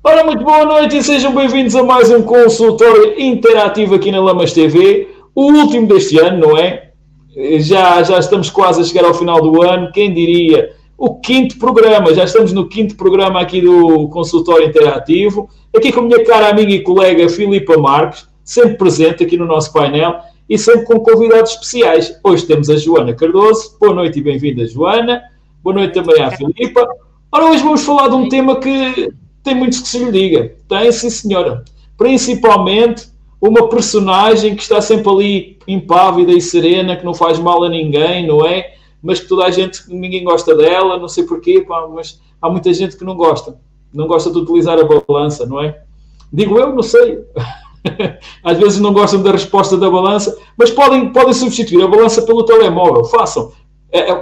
Ora, muito boa noite e sejam bem-vindos a mais um consultório interativo aqui na Lamas TV. O último deste ano, não é? Já estamos quase a chegar ao final do ano. Quem diria? O quinto programa. Já estamos no quinto programa aqui do consultório interativo. Aqui com a minha cara amiga e colega Filipa Marques, sempre presente aqui no nosso painel e sempre com convidados especiais. Hoje temos a Joana Cardoso. Boa noite e bem-vinda, Joana. Boa noite também à Filipa. Ora, hoje vamos falar de um tema que tem muitos que se lhe diga. Tem, sim, senhora. Principalmente uma personagem que está sempre ali impávida e serena, que não faz mal a ninguém, não é? Mas que toda a gente, ninguém gosta dela, não sei porquê, pá, mas há muita gente que não gosta. Não gosta de utilizar a balança, não é? Digo eu, não sei. Às vezes não gostam da resposta da balança, mas podem substituir a balança pelo telemóvel. Façam.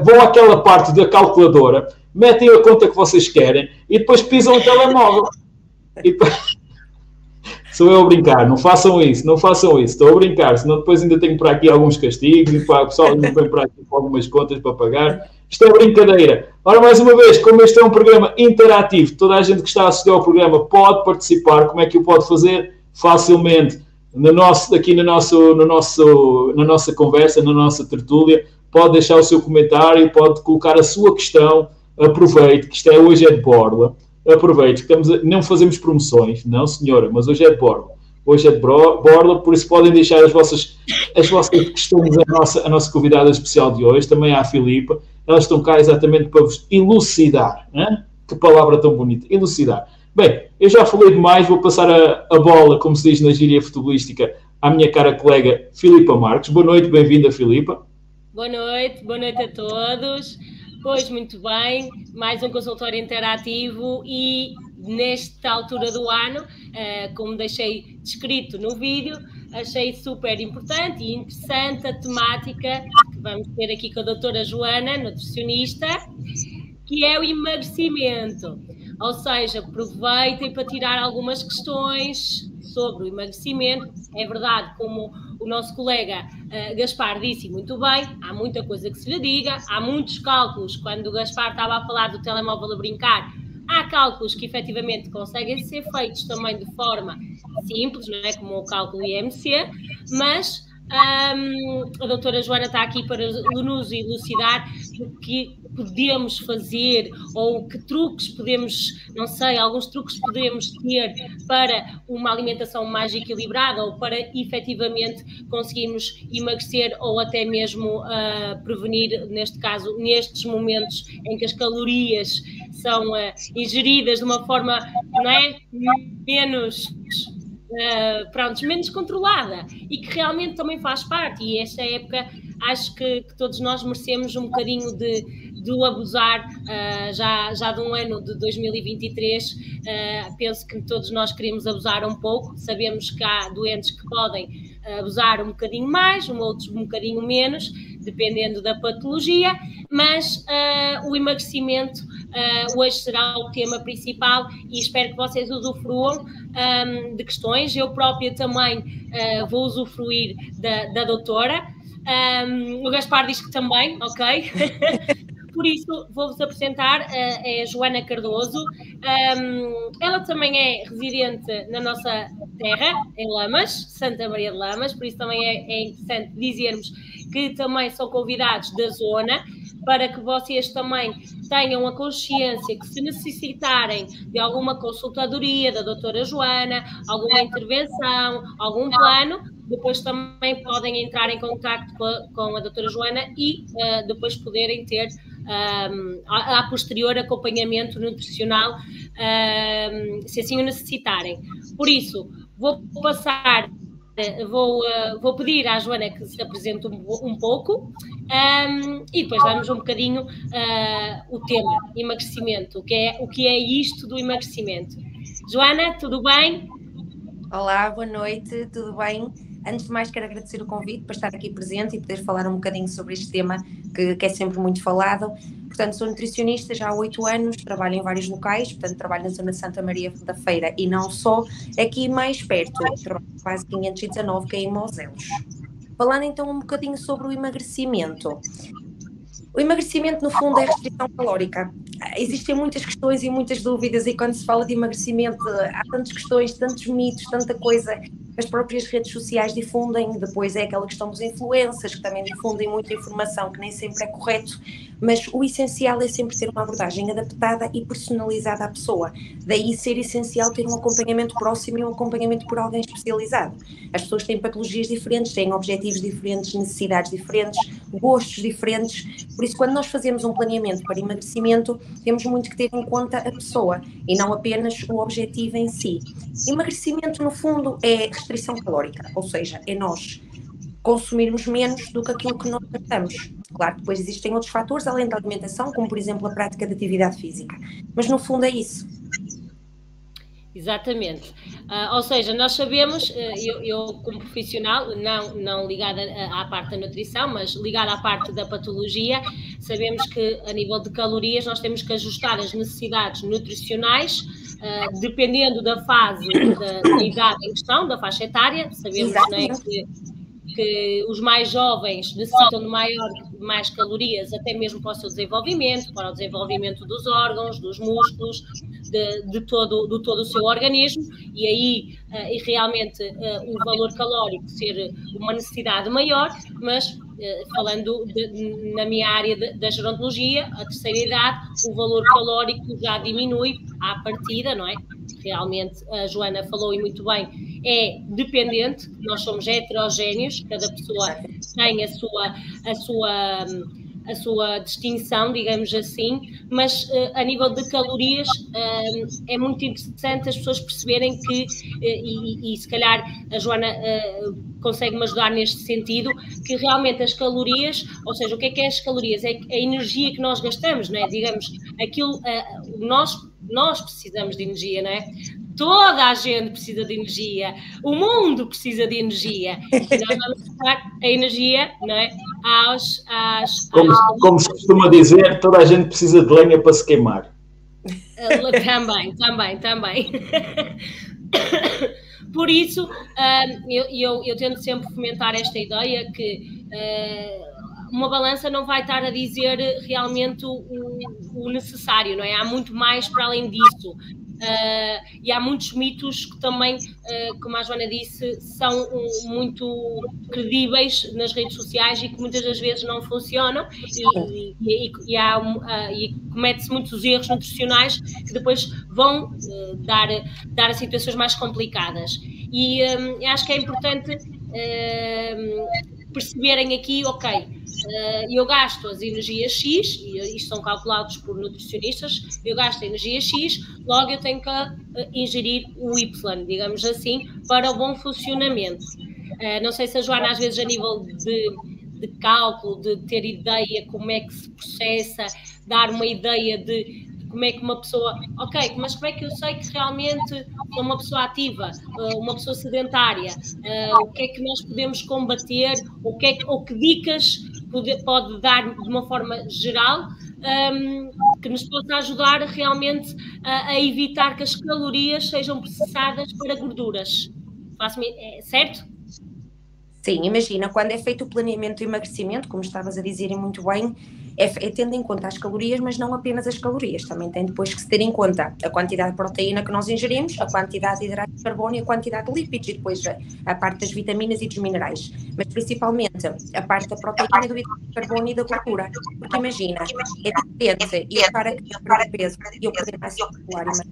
Vão àquela parte da calculadora, metem a conta que vocês querem e depois pisam o telemóvel. E depois... Sou eu a brincar, não façam isso, estou a brincar, senão depois ainda tenho para aqui alguns castigos e para o pessoal ainda vem para aqui com algumas contas para pagar. Isto é brincadeira. Ora, mais uma vez, como este é um programa interativo, toda a gente que está a assistir ao programa pode participar. Como é que o pode fazer? Facilmente, aqui na nossa conversa, na nossa tertúlia, pode deixar o seu comentário, pode colocar a sua questão. Aproveite, que hoje é de borla. Aproveite, não fazemos promoções, não senhora, mas hoje é de borla. Hoje é de borla, por isso podem deixar as vossas questões à nossa convidada especial de hoje, também à Filipa. Elas estão cá exatamente para vos elucidar. Hein? Que palavra tão bonita, elucidar. Bem, eu já falei demais, vou passar a bola, como se diz na gíria futebolística, à minha cara colega Filipa Marques. Boa noite, bem-vinda, Filipa. Boa noite a todos. Pois, muito bem, mais um consultório interativo e nesta altura do ano, como deixei descrito no vídeo, achei super importante e interessante a temática que vamos ter aqui com a doutora Joana, nutricionista, que é o emagrecimento. Ou seja, aproveitem para tirar algumas questões sobre o emagrecimento. É verdade, como o nosso colega Gaspar disse muito bem, há muita coisa que se lhe diga, há muitos cálculos. Quando o Gaspar estava a falar do telemóvel a brincar, há cálculos que efetivamente conseguem ser feitos também de forma simples, não é? Como o cálculo IMC, mas a doutora Joana está aqui para nos elucidar o que podemos fazer ou que truques podemos, não sei, alguns truques podemos ter para uma alimentação mais equilibrada ou para efetivamente conseguirmos emagrecer ou até mesmo prevenir, neste caso, nestes momentos em que as calorias são ingeridas de uma forma, não é, menos controlada e que realmente também faz parte. E esta época acho que todos nós merecemos um bocadinho do abusar já de um ano de 2023. Penso que todos nós queremos abusar um pouco. Sabemos que há doentes que podem abusar um bocadinho mais, outros um bocadinho menos, dependendo da patologia, mas o emagrecimento hoje será o tema principal e espero que vocês usufruam de questões. Eu própria também vou usufruir da doutora. O Gaspar diz que também, ok? Por isso, vou-vos apresentar a Joana Cardoso. Ela também é residente na nossa terra, em Lamas, Santa Maria de Lamas, por isso também é interessante dizermos que também são convidados da zona, para que vocês também tenham a consciência que se necessitarem de alguma consultadoria da doutora Joana, alguma intervenção, algum plano, depois também podem entrar em contacto com a doutora Joana e depois poderem ter a posterior acompanhamento nutricional, se assim o necessitarem. Por isso, vou pedir à Joana que se apresente um pouco e depois damos um bocadinho o tema emagrecimento, o que é isto do emagrecimento. Joana, tudo bem? Olá, boa noite, tudo bem? Antes de mais, quero agradecer o convite para estar aqui presente e poder falar um bocadinho sobre este tema que é sempre muito falado. Portanto, sou nutricionista já há 8 anos, trabalho em vários locais, portanto, trabalho na zona de Santa Maria da Feira e não só, aqui mais perto, trabalho quase 519, que é em Moselos. Falando então um bocadinho sobre o emagrecimento. O emagrecimento, no fundo, é restrição calórica. Existem muitas questões e muitas dúvidas, e quando se fala de emagrecimento, há tantas questões, tantos mitos, tanta coisa. As próprias redes sociais difundem, depois é aquela questão dos influencers, que também difundem muita informação, que nem sempre é correto, mas o essencial é sempre ter uma abordagem adaptada e personalizada à pessoa. Daí ser essencial ter um acompanhamento próximo e um acompanhamento por alguém especializado. As pessoas têm patologias diferentes, têm objetivos diferentes, necessidades diferentes, gostos diferentes, por isso quando nós fazemos um planeamento para emagrecimento, temos muito que ter em conta a pessoa e não apenas o objetivo em si. Emagrecimento, no fundo, é restrição calórica, ou seja, é nós consumirmos menos do que aquilo que nós gastamos. Claro que depois existem outros fatores além da alimentação, como por exemplo a prática de atividade física, mas no fundo é isso. Exatamente. Ou seja, nós sabemos, eu como profissional, não ligada à parte da nutrição, mas ligada à parte da patologia, sabemos que a nível de calorias nós temos que ajustar as necessidades nutricionais, dependendo da fase da idade em questão, da faixa etária. Sabemos, não é, que os mais jovens necessitam de mais calorias, até mesmo para o seu desenvolvimento, para o desenvolvimento dos órgãos, dos músculos, de todo o seu organismo, e aí realmente o valor calórico ser uma necessidade maior, mas falando na minha área da gerontologia, a terceira idade, o valor calórico já diminui à partida, não é? Realmente, a Joana falou e muito bem, é dependente, nós somos heterogéneos, cada pessoa tem a sua distinção, digamos assim, mas a nível de calorias é muito interessante as pessoas perceberem que, e se calhar a Joana consegue-me ajudar neste sentido, que realmente as calorias, ou seja, o que é as calorias? É a energia que nós gastamos, não é? Digamos, aquilo, nós precisamos de energia, não é? Toda a gente precisa de energia, o mundo precisa de energia, e nós vamos dar a energia, não é? Como se costuma dizer, toda a gente precisa de lenha para se queimar. Também. Por isso, eu tento sempre fomentar esta ideia que uma balança não vai estar a dizer realmente o necessário, não é? Há muito mais para além disso. E há muitos mitos que também, como a Joana disse, são muito credíveis nas redes sociais e que muitas das vezes não funcionam e comete-se muitos erros nutricionais que depois vão dar a situações mais complicadas. E acho que é importante perceberem aqui, ok, eu gasto as energias X, e isto são calculados por nutricionistas, eu gasto a energia X, logo eu tenho que ingerir o Y, digamos assim, para o bom funcionamento. Não sei se a Joana, às vezes, a nível de cálculo, de ter ideia como é que se processa, dar uma ideia de como é que uma pessoa... Ok, mas como é que eu sei que realmente sou uma pessoa ativa, uma pessoa sedentária? O que é que nós podemos combater? Ou que dicas pode dar de uma forma geral que nos possa ajudar realmente a evitar que as calorias sejam processadas para gorduras? Certo? Sim, imagina, quando é feito o planeamento de emagrecimento, como estavas a dizer e muito bem, é tendo em conta as calorias, mas não apenas as calorias, também tem depois que se ter em conta a quantidade de proteína que nós ingerimos, a quantidade de hidratos de carbono e a quantidade de lípidos, e depois a parte das vitaminas e dos minerais, mas principalmente a parte da proteína, do hidrato de carbono e da gordura, porque imagina, é diferente eu para perder peso e eu perder massa muscular e massa,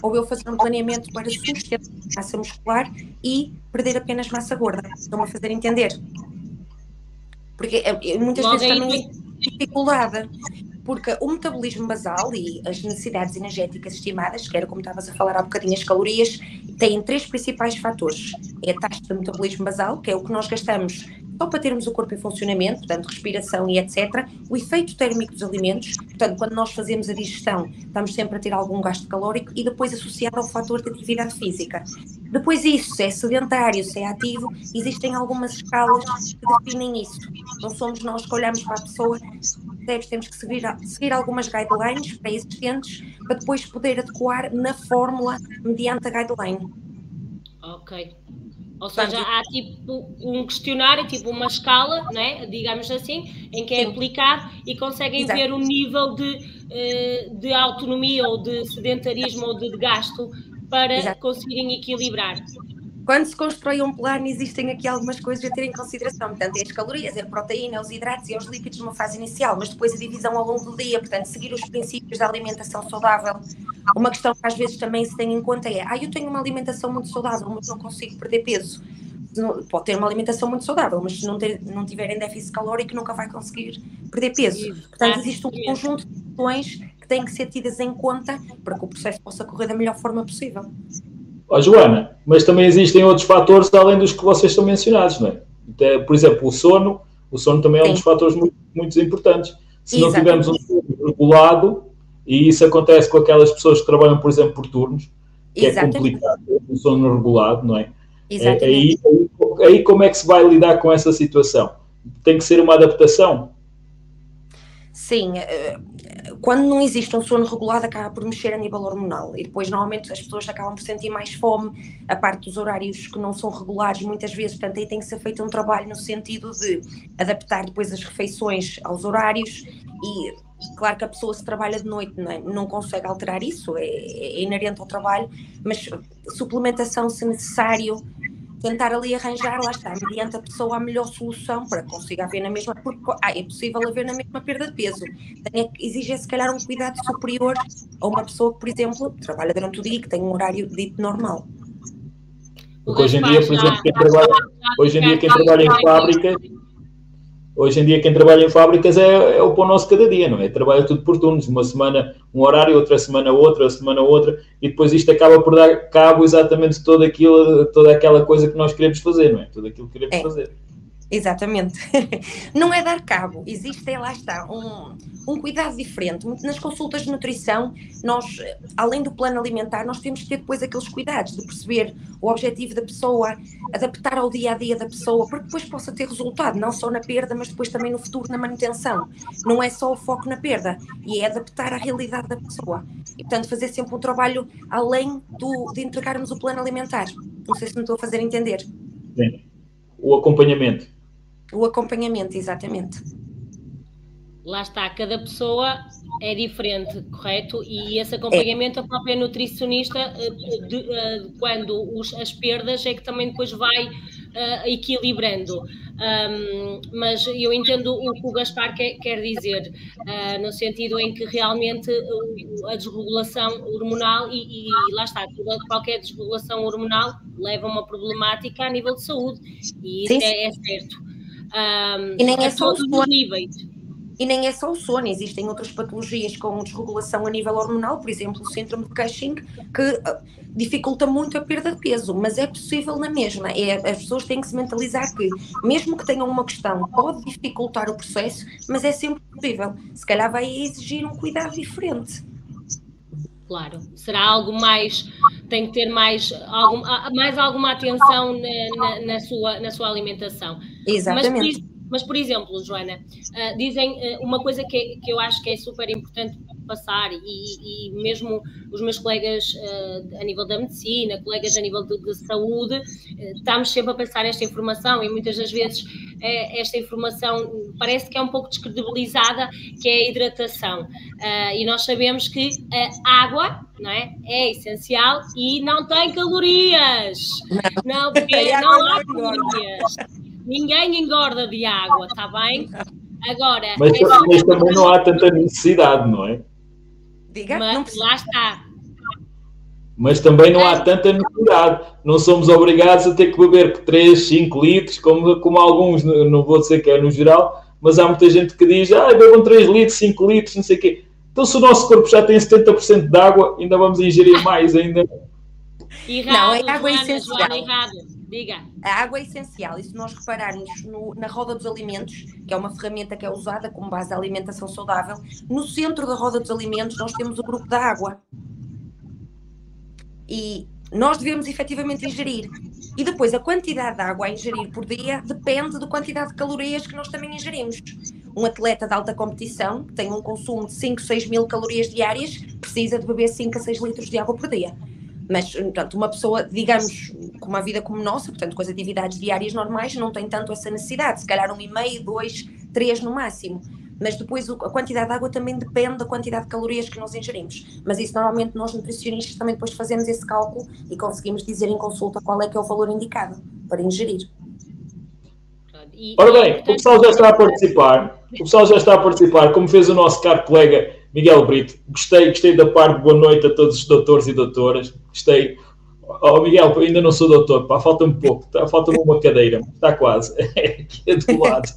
ou eu fazer um planeamento para sustentar massa muscular e perder apenas massa gorda. Estão-me a fazer entender? Porque muitas vezes também é dificuldade, porque o metabolismo basal e as necessidades energéticas estimadas, que era como estavas a falar há bocadinho, as calorias, têm três principais fatores. É a taxa de metabolismo basal, que é o que nós gastamos só para termos o corpo em funcionamento, portanto, respiração e etc. O efeito térmico dos alimentos, portanto, quando nós fazemos a digestão, estamos sempre a ter algum gasto calórico, e depois associado ao fator de atividade física. Depois isso, se é sedentário, se é ativo, existem algumas escalas que definem isso. Não somos nós que olhamos para a pessoa, temos que seguir algumas guidelines pré-existentes para depois poder adequar na fórmula mediante a guideline. Ok. Ou seja, há tipo um questionário, tipo uma escala, né, digamos assim, em que é aplicado e conseguem ver o nível de autonomia ou de sedentarismo ou de gasto para conseguirem equilibrar. Quando se constrói um plano, existem aqui algumas coisas a ter em consideração. Portanto, é as calorias, é a proteína, os hidratos e os lípidos numa fase inicial, mas depois a divisão ao longo do dia, portanto, seguir os princípios da alimentação saudável. Uma questão que às vezes também se tem em conta é: eu tenho uma alimentação muito saudável, mas não consigo perder peso. Pode ter uma alimentação muito saudável, mas se não tiver em déficit calórico, nunca vai conseguir perder peso. Portanto, existe um conjunto de questões que têm que ser tidas em conta para que o processo possa correr da melhor forma possível. Joana, mas também existem outros fatores além dos que vocês estão mencionados, não é? Por exemplo, o sono também é um dos fatores muito, muito importantes. Se não tivermos um sono regulado, e isso acontece com aquelas pessoas que trabalham, por exemplo, por turnos, que é complicado ter um sono regulado, não é? Aí como é que se vai lidar com essa situação? Tem que ser uma adaptação? Sim, quando não existe um sono regulado acaba por mexer a nível hormonal e depois normalmente as pessoas acabam por sentir mais fome, a parte dos horários que não são regulares muitas vezes, portanto aí tem que ser feito um trabalho no sentido de adaptar depois as refeições aos horários e claro que a pessoa se trabalha de noite não consegue alterar isso, é inerente ao trabalho, mas suplementação se necessário, tentar ali arranjar, lá está, mediante a pessoa a melhor solução para que consiga haver na mesma, porque é possível haver na mesma perda de peso. Exige se calhar um cuidado superior a uma pessoa que, por exemplo, trabalha durante o dia e que tem um horário dito normal. Porque hoje em dia, por exemplo, quem trabalha em fábricas, hoje em dia quem trabalha em fábricas é o pão nosso cada dia, não é? Trabalha tudo por turnos, uma semana um horário, outra semana outra, e depois isto acaba por dar cabo exatamente de toda aquela coisa que nós queremos fazer, não é? Tudo aquilo que queremos fazer. Exatamente. Não é dar cabo, existe, lá está, um cuidado diferente. Nas consultas de nutrição, nós, além do plano alimentar, nós temos que ter depois aqueles cuidados de perceber o objetivo da pessoa, adaptar ao dia-a-dia da pessoa, para que depois possa ter resultado, não só na perda, mas depois também no futuro, na manutenção. Não é só o foco na perda, e é adaptar à realidade da pessoa. E, portanto, fazer sempre um trabalho além de entregarmos o plano alimentar. Não sei se me estou a fazer entender. Sim. O acompanhamento. O acompanhamento, exatamente. Lá está, cada pessoa é diferente, correto? E esse acompanhamento, a própria nutricionista, quando as perdas, é que também depois vai equilibrando. Mas eu entendo o que o Gaspar quer dizer, no sentido em que realmente a desregulação hormonal, e lá está, qualquer desregulação hormonal leva a uma problemática a nível de saúde, e isso é certo. E nem é só todos os níveis. E nem é só o sono, existem outras patologias com desregulação a nível hormonal, por exemplo, o síndrome de Cushing, que dificulta muito a perda de peso, mas é possível na mesma. As pessoas têm que se mentalizar que, mesmo que tenham uma questão, pode dificultar o processo, mas é sempre possível. Se calhar vai exigir um cuidado diferente. Claro, será algo mais, tem que ter mais alguma atenção na sua alimentação. Exatamente. Mas, por exemplo, Joana, dizem uma coisa que eu acho que é super importante passar, e mesmo os meus colegas a nível da medicina, colegas a nível de saúde, estamos sempre a passar esta informação, e muitas das vezes esta informação parece que é um pouco descredibilizada, que é a hidratação. E nós sabemos que a água, não é essencial e não tem calorias. Não há calorias. Ninguém engorda de água, está bem? Agora, mas também não há tanta necessidade, não é? Diga, mas lá está. Mas também não há tanta necessidade. Não somos obrigados a ter que beber 3, 5 litros, como alguns, não vou dizer que é no geral, mas há muita gente que diz, bebam 3 litros, 5 litros, não sei o quê. Então, se o nosso corpo já tem 70% de água, ainda vamos ingerir mais ainda. Errado, não, é água essencial. Errado. Diga. A água é essencial, e se nós repararmos na roda dos alimentos, que é uma ferramenta que é usada como base da alimentação saudável, no centro da roda dos alimentos nós temos o grupo da água. E nós devemos efetivamente ingerir. E depois a quantidade de água a ingerir por dia depende da quantidade de calorias que nós também ingerimos. Um atleta de alta competição, que tem um consumo de 5, 6 mil calorias diárias, precisa de beber 5 a 6 litros de água por dia. Mas, portanto, uma pessoa, digamos, com uma vida como nossa, portanto, com as atividades diárias normais, não tem tanto essa necessidade, se calhar 1,5, 2, 3 no máximo. Mas depois a quantidade de água também depende da quantidade de calorias que nós ingerimos. Mas isso normalmente nós nutricionistas também depois fazemos esse cálculo e conseguimos dizer em consulta qual é que é o valor indicado para ingerir. Ora bem, o pessoal já está a participar. O pessoal já está a participar, como fez o nosso caro colega Miguel Brito. Gostei da parte de boa noite a todos os doutores e doutoras. Gostei. Oh, Miguel, ainda não sou doutor, pá, falta-me pouco, falta-me uma cadeira, está quase, aqui do lado.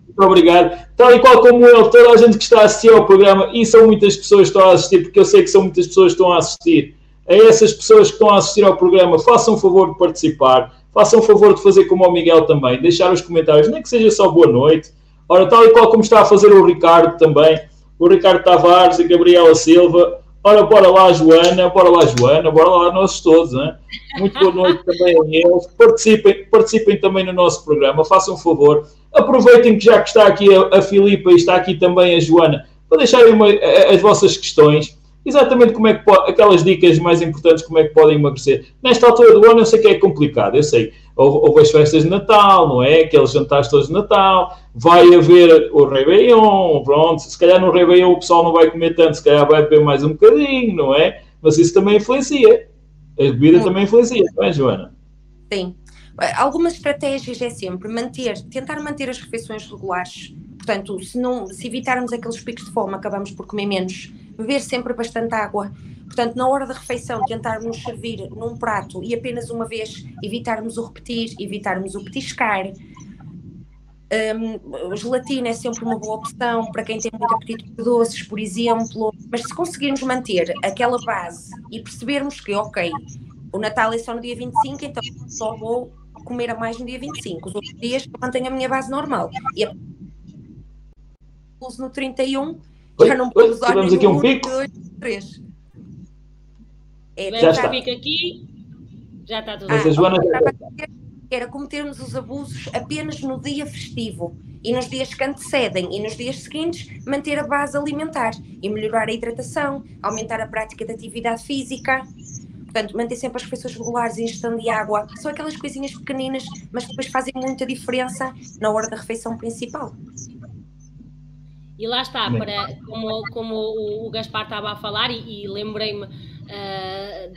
Muito obrigado. Tal e qual como ele, toda a gente que está a assistir ao programa, e são muitas pessoas que estão a assistir, porque eu sei que são muitas pessoas que estão a assistir, a essas pessoas que estão a assistir ao programa, façam o favor de participar, façam o favor de fazer como o Miguel também, deixar os comentários, nem que seja só boa noite. Ora, tal e qual como está a fazer o Ricardo também, o Ricardo Tavares, a Gabriela Silva. Ora, bora lá, Joana, bora lá nós todos, hein? Muito boa noite também a eles. Participem também no nosso programa, façam um favor. Aproveitem que já que está aqui a Filipa e está aqui também a Joana, para deixarem as vossas questões. Exatamente como é que aquelas dicas mais importantes, como é que podem emagrecer. Nesta altura do ano eu sei que é complicado, eu sei. Houve as festas de Natal, não é? Aqueles jantares todos de Natal, vai haver o Réveillon, pronto, se calhar no Réveillon o pessoal não vai comer tanto, se calhar vai beber mais um bocadinho, não é? Mas isso também influencia. A bebida também influencia, não é, Joana? Sim. Algumas estratégias é sempre tentar manter as refeições regulares. Portanto, se evitarmos aqueles picos de fome, acabamos por comer menos. Beber sempre bastante água. Portanto, na hora da refeição, tentarmos servir num prato e apenas uma vez, evitarmos o repetir, evitarmos o petiscar. Gelatina é sempre uma boa opção para quem tem muito apetite por doces, por exemplo. Mas se conseguirmos manter aquela base e percebermos que, ok, o Natal é só no dia 25, então só vou comer a mais no dia 25. Os outros dias eu mantenho a minha base normal. E no 31, já não podemos usar tivemos aqui um pico. 2, 3. Já está. Pico aqui, já está tudo bem. Era cometermos os abusos apenas no dia festivo e nos dias que antecedem e nos dias seguintes manter a base alimentar e melhorar a hidratação, aumentar a prática de atividade física. Portanto, manter sempre as refeições regulares, ingestão de água. São aquelas coisinhas pequeninas, mas depois fazem muita diferença na hora da refeição principal. E lá está, como o Gaspar estava a falar, e lembrei-me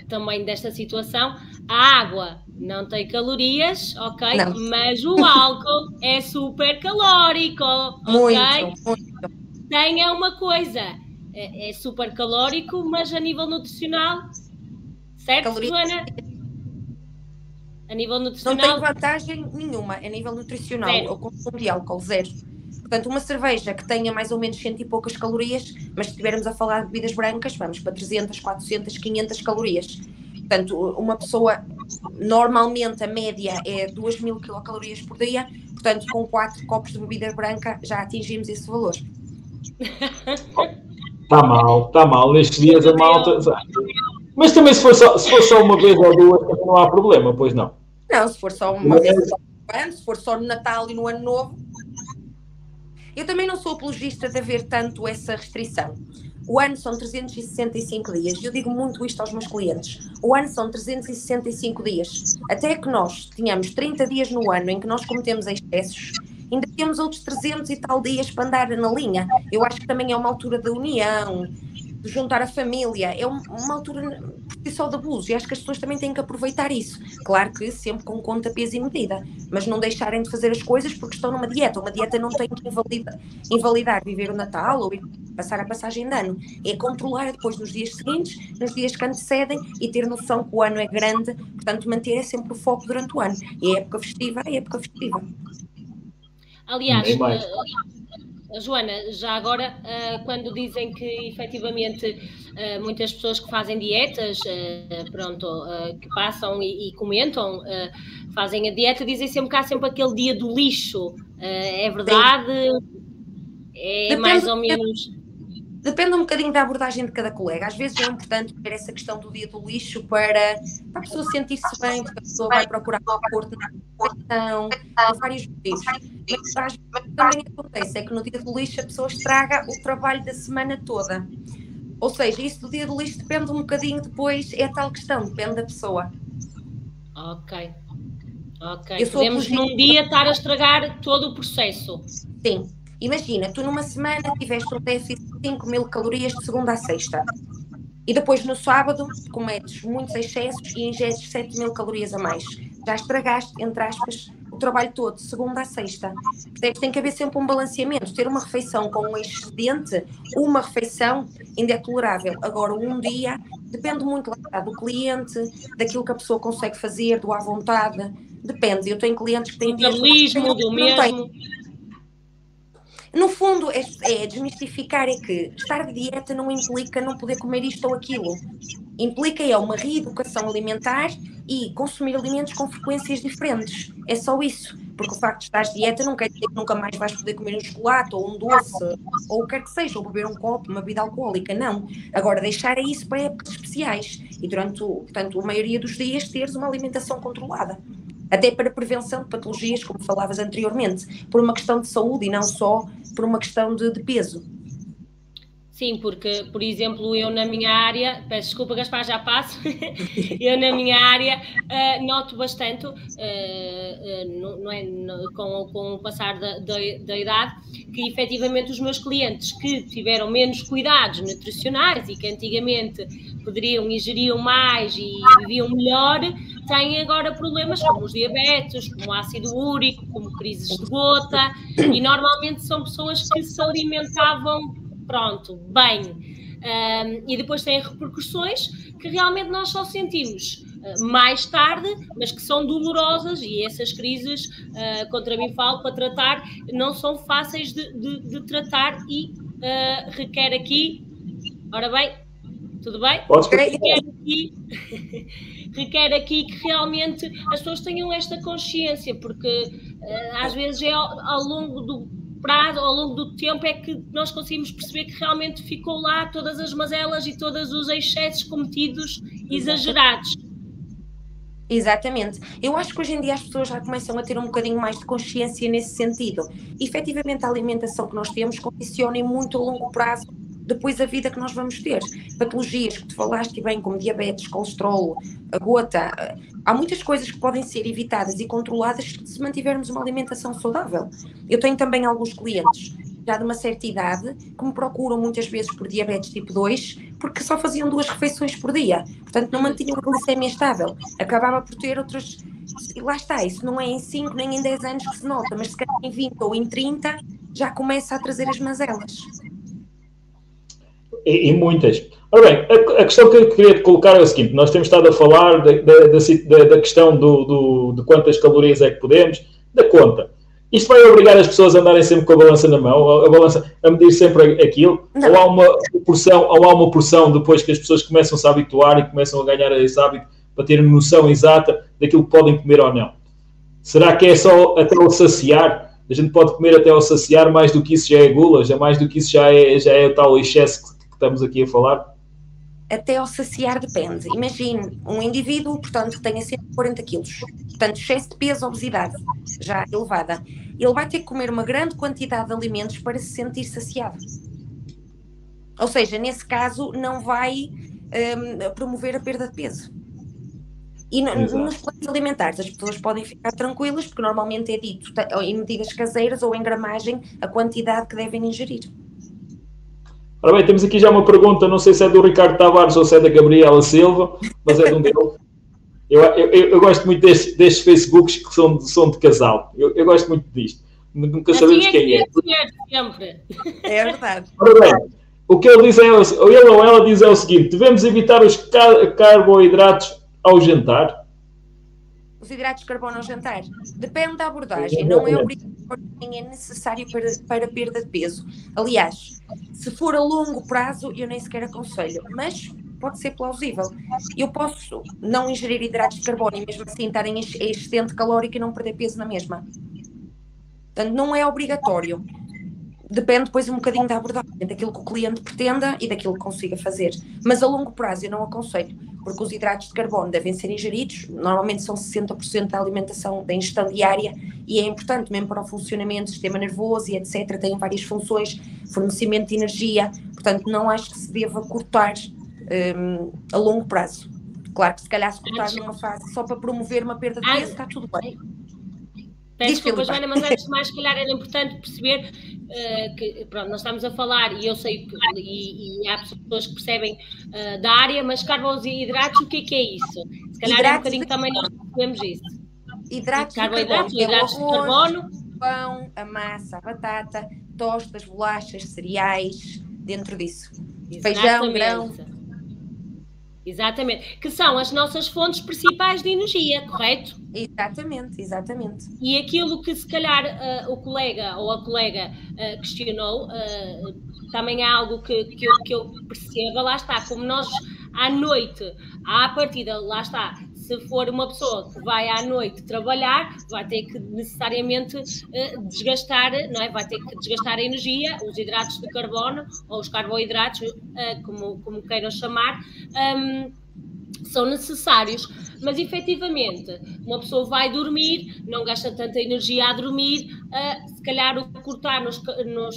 também desta situação, a água não tem calorias, ok? Não. Mas o álcool é super calórico, ok? Muito. Tenha uma coisa, é super calórico, mas a nível nutricional, certo, Joana? A nível nutricional... Não tem vantagem nenhuma, a nível nutricional, zero. O consumo de álcool, zero. Portanto, uma cerveja que tenha mais ou menos 100 e poucas calorias, mas se estivermos a falar de bebidas brancas, vamos para 300, 400, 500 calorias. Portanto, uma pessoa, normalmente a média é 2.000 quilocalorias por dia, portanto, com 4 copos de bebida branca já atingimos esse valor. Está mal. Nestes dias a malta... Mas também se for só uma vez ou duas, não há problema, pois não? Não, se for só uma vez no ano, se for só no Natal e no Ano Novo... Eu também não sou apologista de haver tanto essa restrição. O ano são 365 dias. Eu digo muito isto aos meus clientes. O ano são 365 dias. Até que nós tenhamos 30 dias no ano em que nós cometemos excessos, ainda temos outros 300 e tal dias para andar na linha. Eu acho que também é uma altura da união, de juntar a família. É uma altura só de abuso. E acho que as pessoas também têm que aproveitar isso. Claro que sempre com conta, peso e medida. Mas não deixarem de fazer as coisas porque estão numa dieta. Uma dieta não tem que invalidar viver o Natal ou passar a passagem de ano. É controlar depois nos dias seguintes, nos dias que antecedem e ter noção que o ano é grande. Portanto, manter sempre o foco durante o ano. E a época festiva é a época festiva. Aliás, Joana, já agora, quando dizem que efetivamente muitas pessoas que fazem dietas, que passam e comentam, fazem a dieta, dizem sempre que há sempre aquele dia do lixo. É verdade? É mais ou menos... Depende um bocadinho da abordagem de cada colega. Às vezes é importante ter essa questão do dia do lixo para a pessoa sentir-se bem, porque a pessoa vai procurar um acordo na refeição, por vários motivos. Mas às vezes também acontece, é que no dia do lixo a pessoa estraga o trabalho da semana toda. Ou seja, isso do dia do lixo depende um bocadinho depois, é a tal questão, depende da pessoa. Ok. Podemos num dia estar a estragar todo o processo. Sim. Imagina, tu numa semana tiveste um déficit de 5.000 calorias de segunda a sexta. E depois no sábado cometes muitos excessos e ingeres 7.000 calorias a mais. Já estragaste, entre aspas, o trabalho todo, de segunda a sexta. Portanto, tem que haver sempre um balanceamento. Ter uma refeição com um excedente, uma refeição ainda é tolerável. Agora, um dia, depende muito lá, do cliente, daquilo que a pessoa consegue fazer, do à vontade. Depende. Eu tenho clientes que têm dias... Do metabolismo, do mesmo... No fundo, é desmistificar é que estar de dieta não implica não poder comer isto ou aquilo. Implica uma reeducação alimentar e consumir alimentos com frequências diferentes. É só isso. Porque o facto de estar de dieta não quer dizer que nunca mais vais poder comer um chocolate ou um doce, ou o que quer que seja, ou beber um copo, uma bebida alcoólica. Não. Agora, deixar isso para épocas especiais. E durante, portanto, a maioria dos dias teres uma alimentação controlada. Até para prevenção de patologias, como falavas anteriormente, por uma questão de saúde e não só por uma questão de peso. Sim, porque, por exemplo, eu na minha área, peço desculpa, Gaspar, já passo, eu na minha área noto bastante, com o passar da idade, que efetivamente os meus clientes que tiveram menos cuidados nutricionais e que antigamente ingeriam mais e viviam melhor, têm agora problemas como os diabetes, como o ácido úrico, como crises de gota, e normalmente são pessoas que se alimentavam bem, e depois têm repercussões que realmente nós só sentimos mais tarde, mas que são dolorosas, e essas crises, contra mim falo, para tratar, não são fáceis de tratar e requer aqui, ora bem, tudo bem? Requer aqui que realmente as pessoas tenham esta consciência, porque às vezes é ao longo do prazo, ao longo do tempo, é que nós conseguimos perceber que realmente ficou lá todas as mazelas e todos os excessos cometidos exagerados. Exatamente. Eu acho que hoje em dia as pessoas já começam a ter um bocadinho mais de consciência nesse sentido. Efetivamente, a alimentação que nós temos condiciona muito a longo prazo depois a vida que nós vamos ter. Patologias que tu falaste bem, como diabetes, colesterol, a gota, há muitas coisas que podem ser evitadas e controladas se mantivermos uma alimentação saudável. Eu tenho também alguns clientes já de uma certa idade que me procuram muitas vezes por diabetes tipo 2 porque só faziam 2 refeições por dia, portanto não mantinham a glicemia estável, acabava por ter outras, e lá está, isso não é em 5 nem em 10 anos que se nota, mas se calhar em 20 ou em 30 já começa a trazer as mazelas. E muitas. Ora bem, a questão que eu queria te colocar é o seguinte: nós temos estado a falar da questão de quantas calorias é que podemos, da conta. Isto vai obrigar as pessoas a andarem sempre com a balança na mão, a medir sempre aquilo? Ou há uma porção depois que as pessoas começam-se a habituar e começam a ganhar esse hábito para terem noção exata daquilo que podem comer ou não? Será que é só até o saciar? A gente pode comer até o saciar, mais do que isso já é gula, mais do que isso já é o tal excesso que estamos aqui a falar? Até ao saciar depende. Imagine um indivíduo, portanto, que tenha 140 quilos, portanto, excesso de peso, obesidade já elevada. Ele vai ter que comer uma grande quantidade de alimentos para se sentir saciado. Ou seja, nesse caso, não vai promover a perda de peso. E nos planos alimentares, as pessoas podem ficar tranquilas, porque normalmente é dito em medidas caseiras ou em gramagem a quantidade que devem ingerir. Ora bem, temos aqui já uma pergunta, não sei se é do Ricardo Tavares ou se é da Gabriela Silva, mas é de um deles. Eu gosto muito destes Facebooks que são de casal. Eu gosto muito disto. Nunca sabemos quem é. Sempre. É verdade. Ora bem, o que ele diz ele ou ela diz é o seguinte: devemos evitar os carboidratos ao jantar? Os hidratos de carbono ao jantar? Depende da abordagem, não é obrigatório nem é necessário para perda de peso. Aliás, se for a longo prazo, eu nem sequer aconselho, mas pode ser plausível. Eu posso não ingerir hidratos de carbono e mesmo assim estar em excedente calórico e não perder peso na mesma. Portanto, não é obrigatório. Depende depois um bocadinho da abordagem, daquilo que o cliente pretenda e daquilo que consiga fazer. Mas a longo prazo eu não aconselho, porque os hidratos de carbono devem ser ingeridos, normalmente são 60% da alimentação, da ingestão diária, e é importante mesmo para o funcionamento do sistema nervoso e etc. Tem várias funções, fornecimento de energia, portanto não acho que se deva cortar a longo prazo. Claro que se calhar se cortar numa fase só para promover uma perda de peso, está tudo bem. Peço desculpa, Joana, mas antes de mais, se calhar era importante perceber que, pronto, nós estamos a falar, e eu sei que e há pessoas que percebem da área, mas carboidratos, o que é isso? Se calhar é um bocadinho também nós percebemos isso. Hidratos de carbono, pão, a massa, a batata, tostas, bolachas, cereais, dentro disso. Feijão, grão. Exatamente, que são as nossas fontes principais de energia, correto? Exatamente, exatamente. E aquilo que se calhar o colega ou a colega questionou, também é algo que eu perceba, lá está, como nós à noite, à partida, lá está, se for uma pessoa que vai à noite trabalhar, vai ter que necessariamente desgastar, não é? Vai ter que desgastar a energia, os hidratos de carbono, ou os carboidratos, como queiram chamar, são necessários, mas efetivamente uma pessoa vai dormir, não gasta tanta energia a dormir, se calhar o cortar nos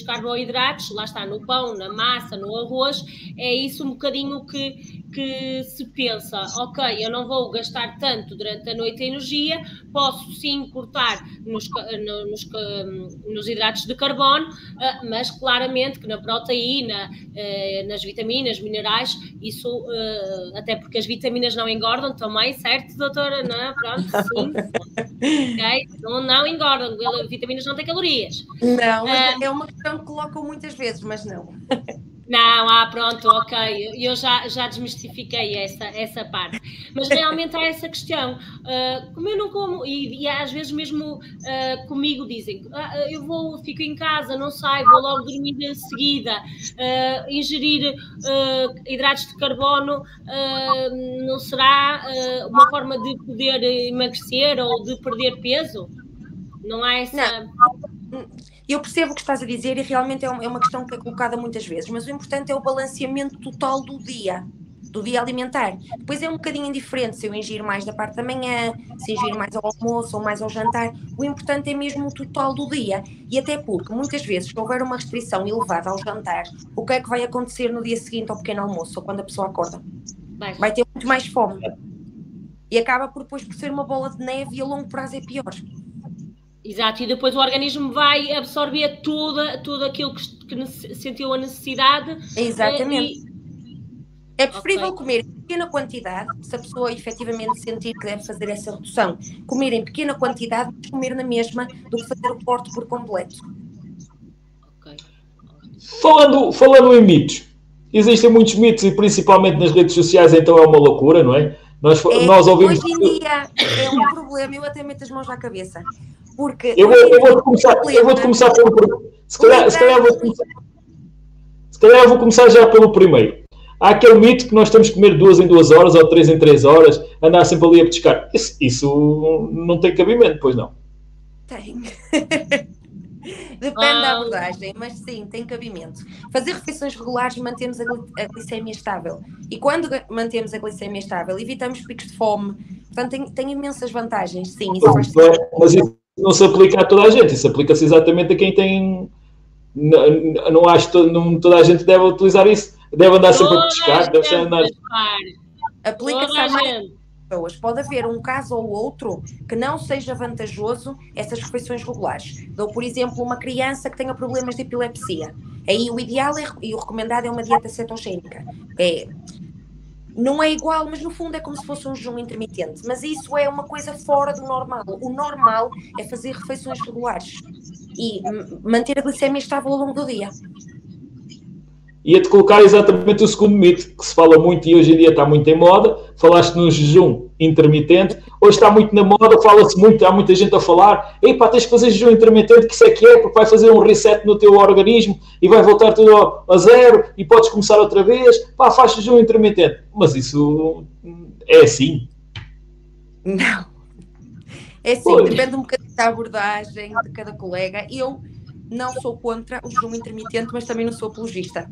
carboidratos, lá está, no pão, na massa, no arroz, é isso um bocadinho que se pensa, ok, eu não vou gastar tanto durante a noite a energia, posso sim cortar nos hidratos de carbono, mas claramente que na proteína, nas vitaminas, minerais, isso, até porque as vitaminas não engordam também, certo, doutora? Não, pronto, sim. Okay? Não engordam, vitaminas não têm calorias. Não, é uma questão que colocam muitas vezes, mas não. Não, pronto, ok, eu já desmistifiquei essa parte, mas realmente há essa questão, como eu não como, e às vezes mesmo comigo dizem, fico em casa, não saio, vou logo dormir de seguida, ingerir hidratos de carbono não será uma forma de poder emagrecer ou de perder peso? Não há essa... Não. Eu percebo o que estás a dizer e realmente é uma questão que é colocada muitas vezes, mas o importante é o balanceamento total do dia alimentar. Depois é um bocadinho indiferente se eu ingiro mais da parte da manhã, se ingiro mais ao almoço ou mais ao jantar. O importante é mesmo o total do dia. E até porque, muitas vezes, se houver uma restrição elevada ao jantar, o que é que vai acontecer no dia seguinte ao pequeno almoço ou quando a pessoa acorda? Vai ter muito mais fome. E acaba por depois por ser uma bola de neve e a longo prazo é pior. Exato, e depois o organismo vai absorver tudo aquilo que sentiu a necessidade. Exatamente. É preferível comer em pequena quantidade, se a pessoa efetivamente sentir que deve fazer essa redução, comer em pequena quantidade, mas comer na mesma, do que fazer o corte por completo. Okay. Falando em mitos, existem muitos mitos e principalmente nas redes sociais, então é uma loucura, não é? Nós ouvimos... Hoje em dia é um problema, eu até meto as mãos na cabeça. Porque eu vou começar pelo... Se calhar vou começar já pelo primeiro. Há aquele mito que nós temos que comer 2 em 2 horas ou 3 em 3 horas, andar sempre ali a petiscar. Isso não tem cabimento, pois não? Tem. Depende da abordagem, mas sim, tem cabimento. Fazer refeições regulares mantemos a glicemia estável. E quando mantemos a glicemia estável, evitamos picos de fome. Portanto, tem imensas vantagens, sim. Isso faz mas isso não se aplica a toda a gente. Isso aplica-se exatamente a quem tem... Não acho que toda a gente deve utilizar isso. Deve andar sempre a pescar. Aplica-se a mais pessoas. Pode haver um caso ou outro que não seja vantajoso essas refeições regulares. Dou, por exemplo, uma criança que tenha problemas de epilepsia. Aí o ideal e o recomendado é uma dieta cetogénica. Não é igual, mas no fundo é como se fosse um jejum intermitente. Mas isso é uma coisa fora do normal. O normal é fazer refeições regulares e manter a glicemia estável ao longo do dia. Ia-te colocar exatamente o segundo mito, que se fala muito e hoje em dia está muito em moda. Falaste no jejum intermitente. Hoje está muito na moda, fala-se muito, há muita gente a falar. Epá, tens que fazer jejum intermitente, que isso é que é, porque vai fazer um reset no teu organismo e vai voltar tudo a zero e podes começar outra vez. Pá, faz jejum intermitente. Mas isso é assim? Não. É assim, depende um bocadinho da abordagem de cada colega. Eu não sou contra o jejum intermitente, mas também não sou apologista.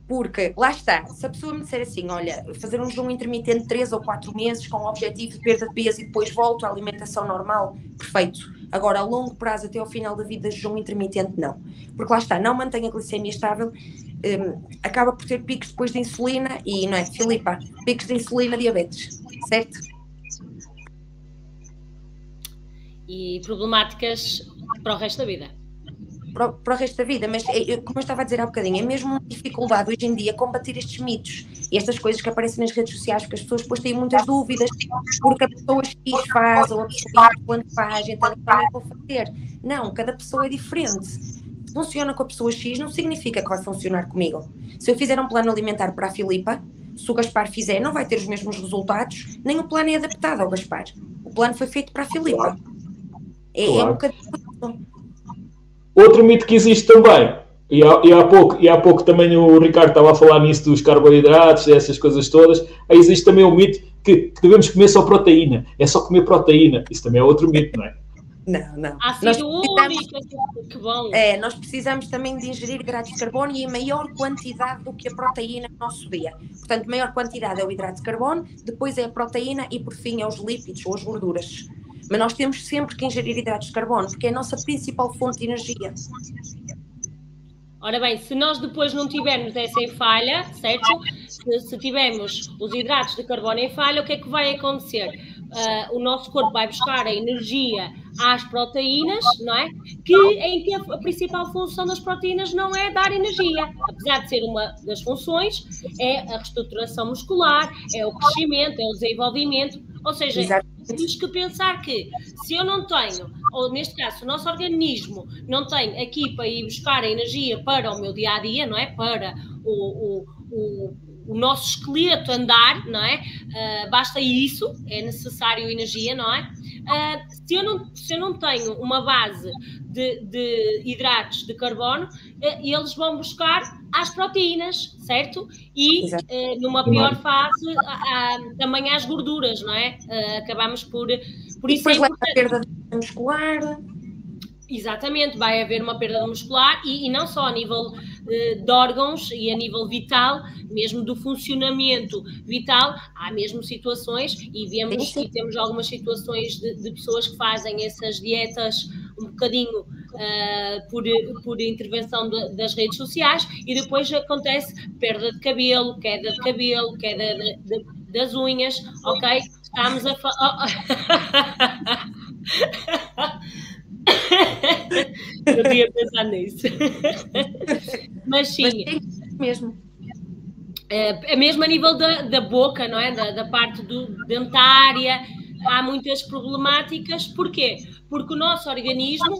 Porque, lá está, se a pessoa me disser assim, olha, fazer um jejum intermitente 3 ou 4 meses com o objetivo de perda de peso e depois volto à alimentação normal, perfeito. Agora, a longo prazo, até ao final da vida, jejum intermitente, não. Porque lá está, não mantém a glicemia estável, acaba por ter picos depois de insulina e, não é, Filipa, picos de insulina, diabetes, certo? E problemáticas para o resto da vida. Para o resto da vida, mas como eu estava a dizer há bocadinho, é mesmo uma dificuldade hoje em dia combater estes mitos e estas coisas que aparecem nas redes sociais, porque as pessoas depois têm muitas dúvidas, porque a pessoa X faz ou a pessoa Y quando faz, então eu também vou fazer. Não, cada pessoa é diferente. Se funciona com a pessoa X, não significa que vai funcionar comigo. Se eu fizer um plano alimentar para a Filipa, se o Gaspar fizer, não vai ter os mesmos resultados, nem o plano é adaptado ao Gaspar. O plano foi feito para a Filipa. É um bocadinho. Outro mito que existe também, e há pouco também o Ricardo estava a falar nisso dos carboidratos, essas coisas todas, aí existe também o mito que devemos comer só proteína, é só comer proteína. Isso também é outro mito, não é? Não. Ácido úrico, que bom. Nós precisamos também de ingerir hidratos de carbono e em maior quantidade do que a proteína no nosso dia. Portanto, maior quantidade é o hidrato de carbono, depois é a proteína e por fim é os lípidos ou as gorduras. Mas nós temos sempre que ingerir hidratos de carbono, porque é a nossa principal fonte de energia. Ora bem, se nós depois não tivermos essa em falha, certo? Se tivermos os hidratos de carbono em falha, o que é que vai acontecer? O nosso corpo vai buscar a energia às proteínas, não é? Em que a principal função das proteínas não é dar energia. Apesar de ser uma das funções, é a reestruturação muscular, é o crescimento, é o desenvolvimento. Ou seja, temos que pensar que se eu não tenho, ou neste caso, se o nosso organismo não tem aqui para ir buscar a energia para o meu dia-a-dia, não é? Para o nosso esqueleto andar, não é? Basta isso, é necessário energia, não é? Se eu não tenho uma base de hidratos de carbono, eles vão buscar as proteínas, certo? E numa pior fase também às gorduras, não é? Acabamos por isso. Depois leva a perda de muscular. Exatamente, vai haver uma perda muscular e não só a nível de órgãos e a nível vital, mesmo do funcionamento vital, há mesmo situações e vemos e temos algumas situações de pessoas que fazem essas dietas um bocadinho por intervenção das redes sociais e depois acontece perda de cabelo, queda das unhas, ok? Estamos a falar... Eu tinha pensado nisso. Mas sim. Mesmo. É mesmo a nível da boca, não é? Da parte dentária, há muitas problemáticas. Porquê? Porque o nosso organismo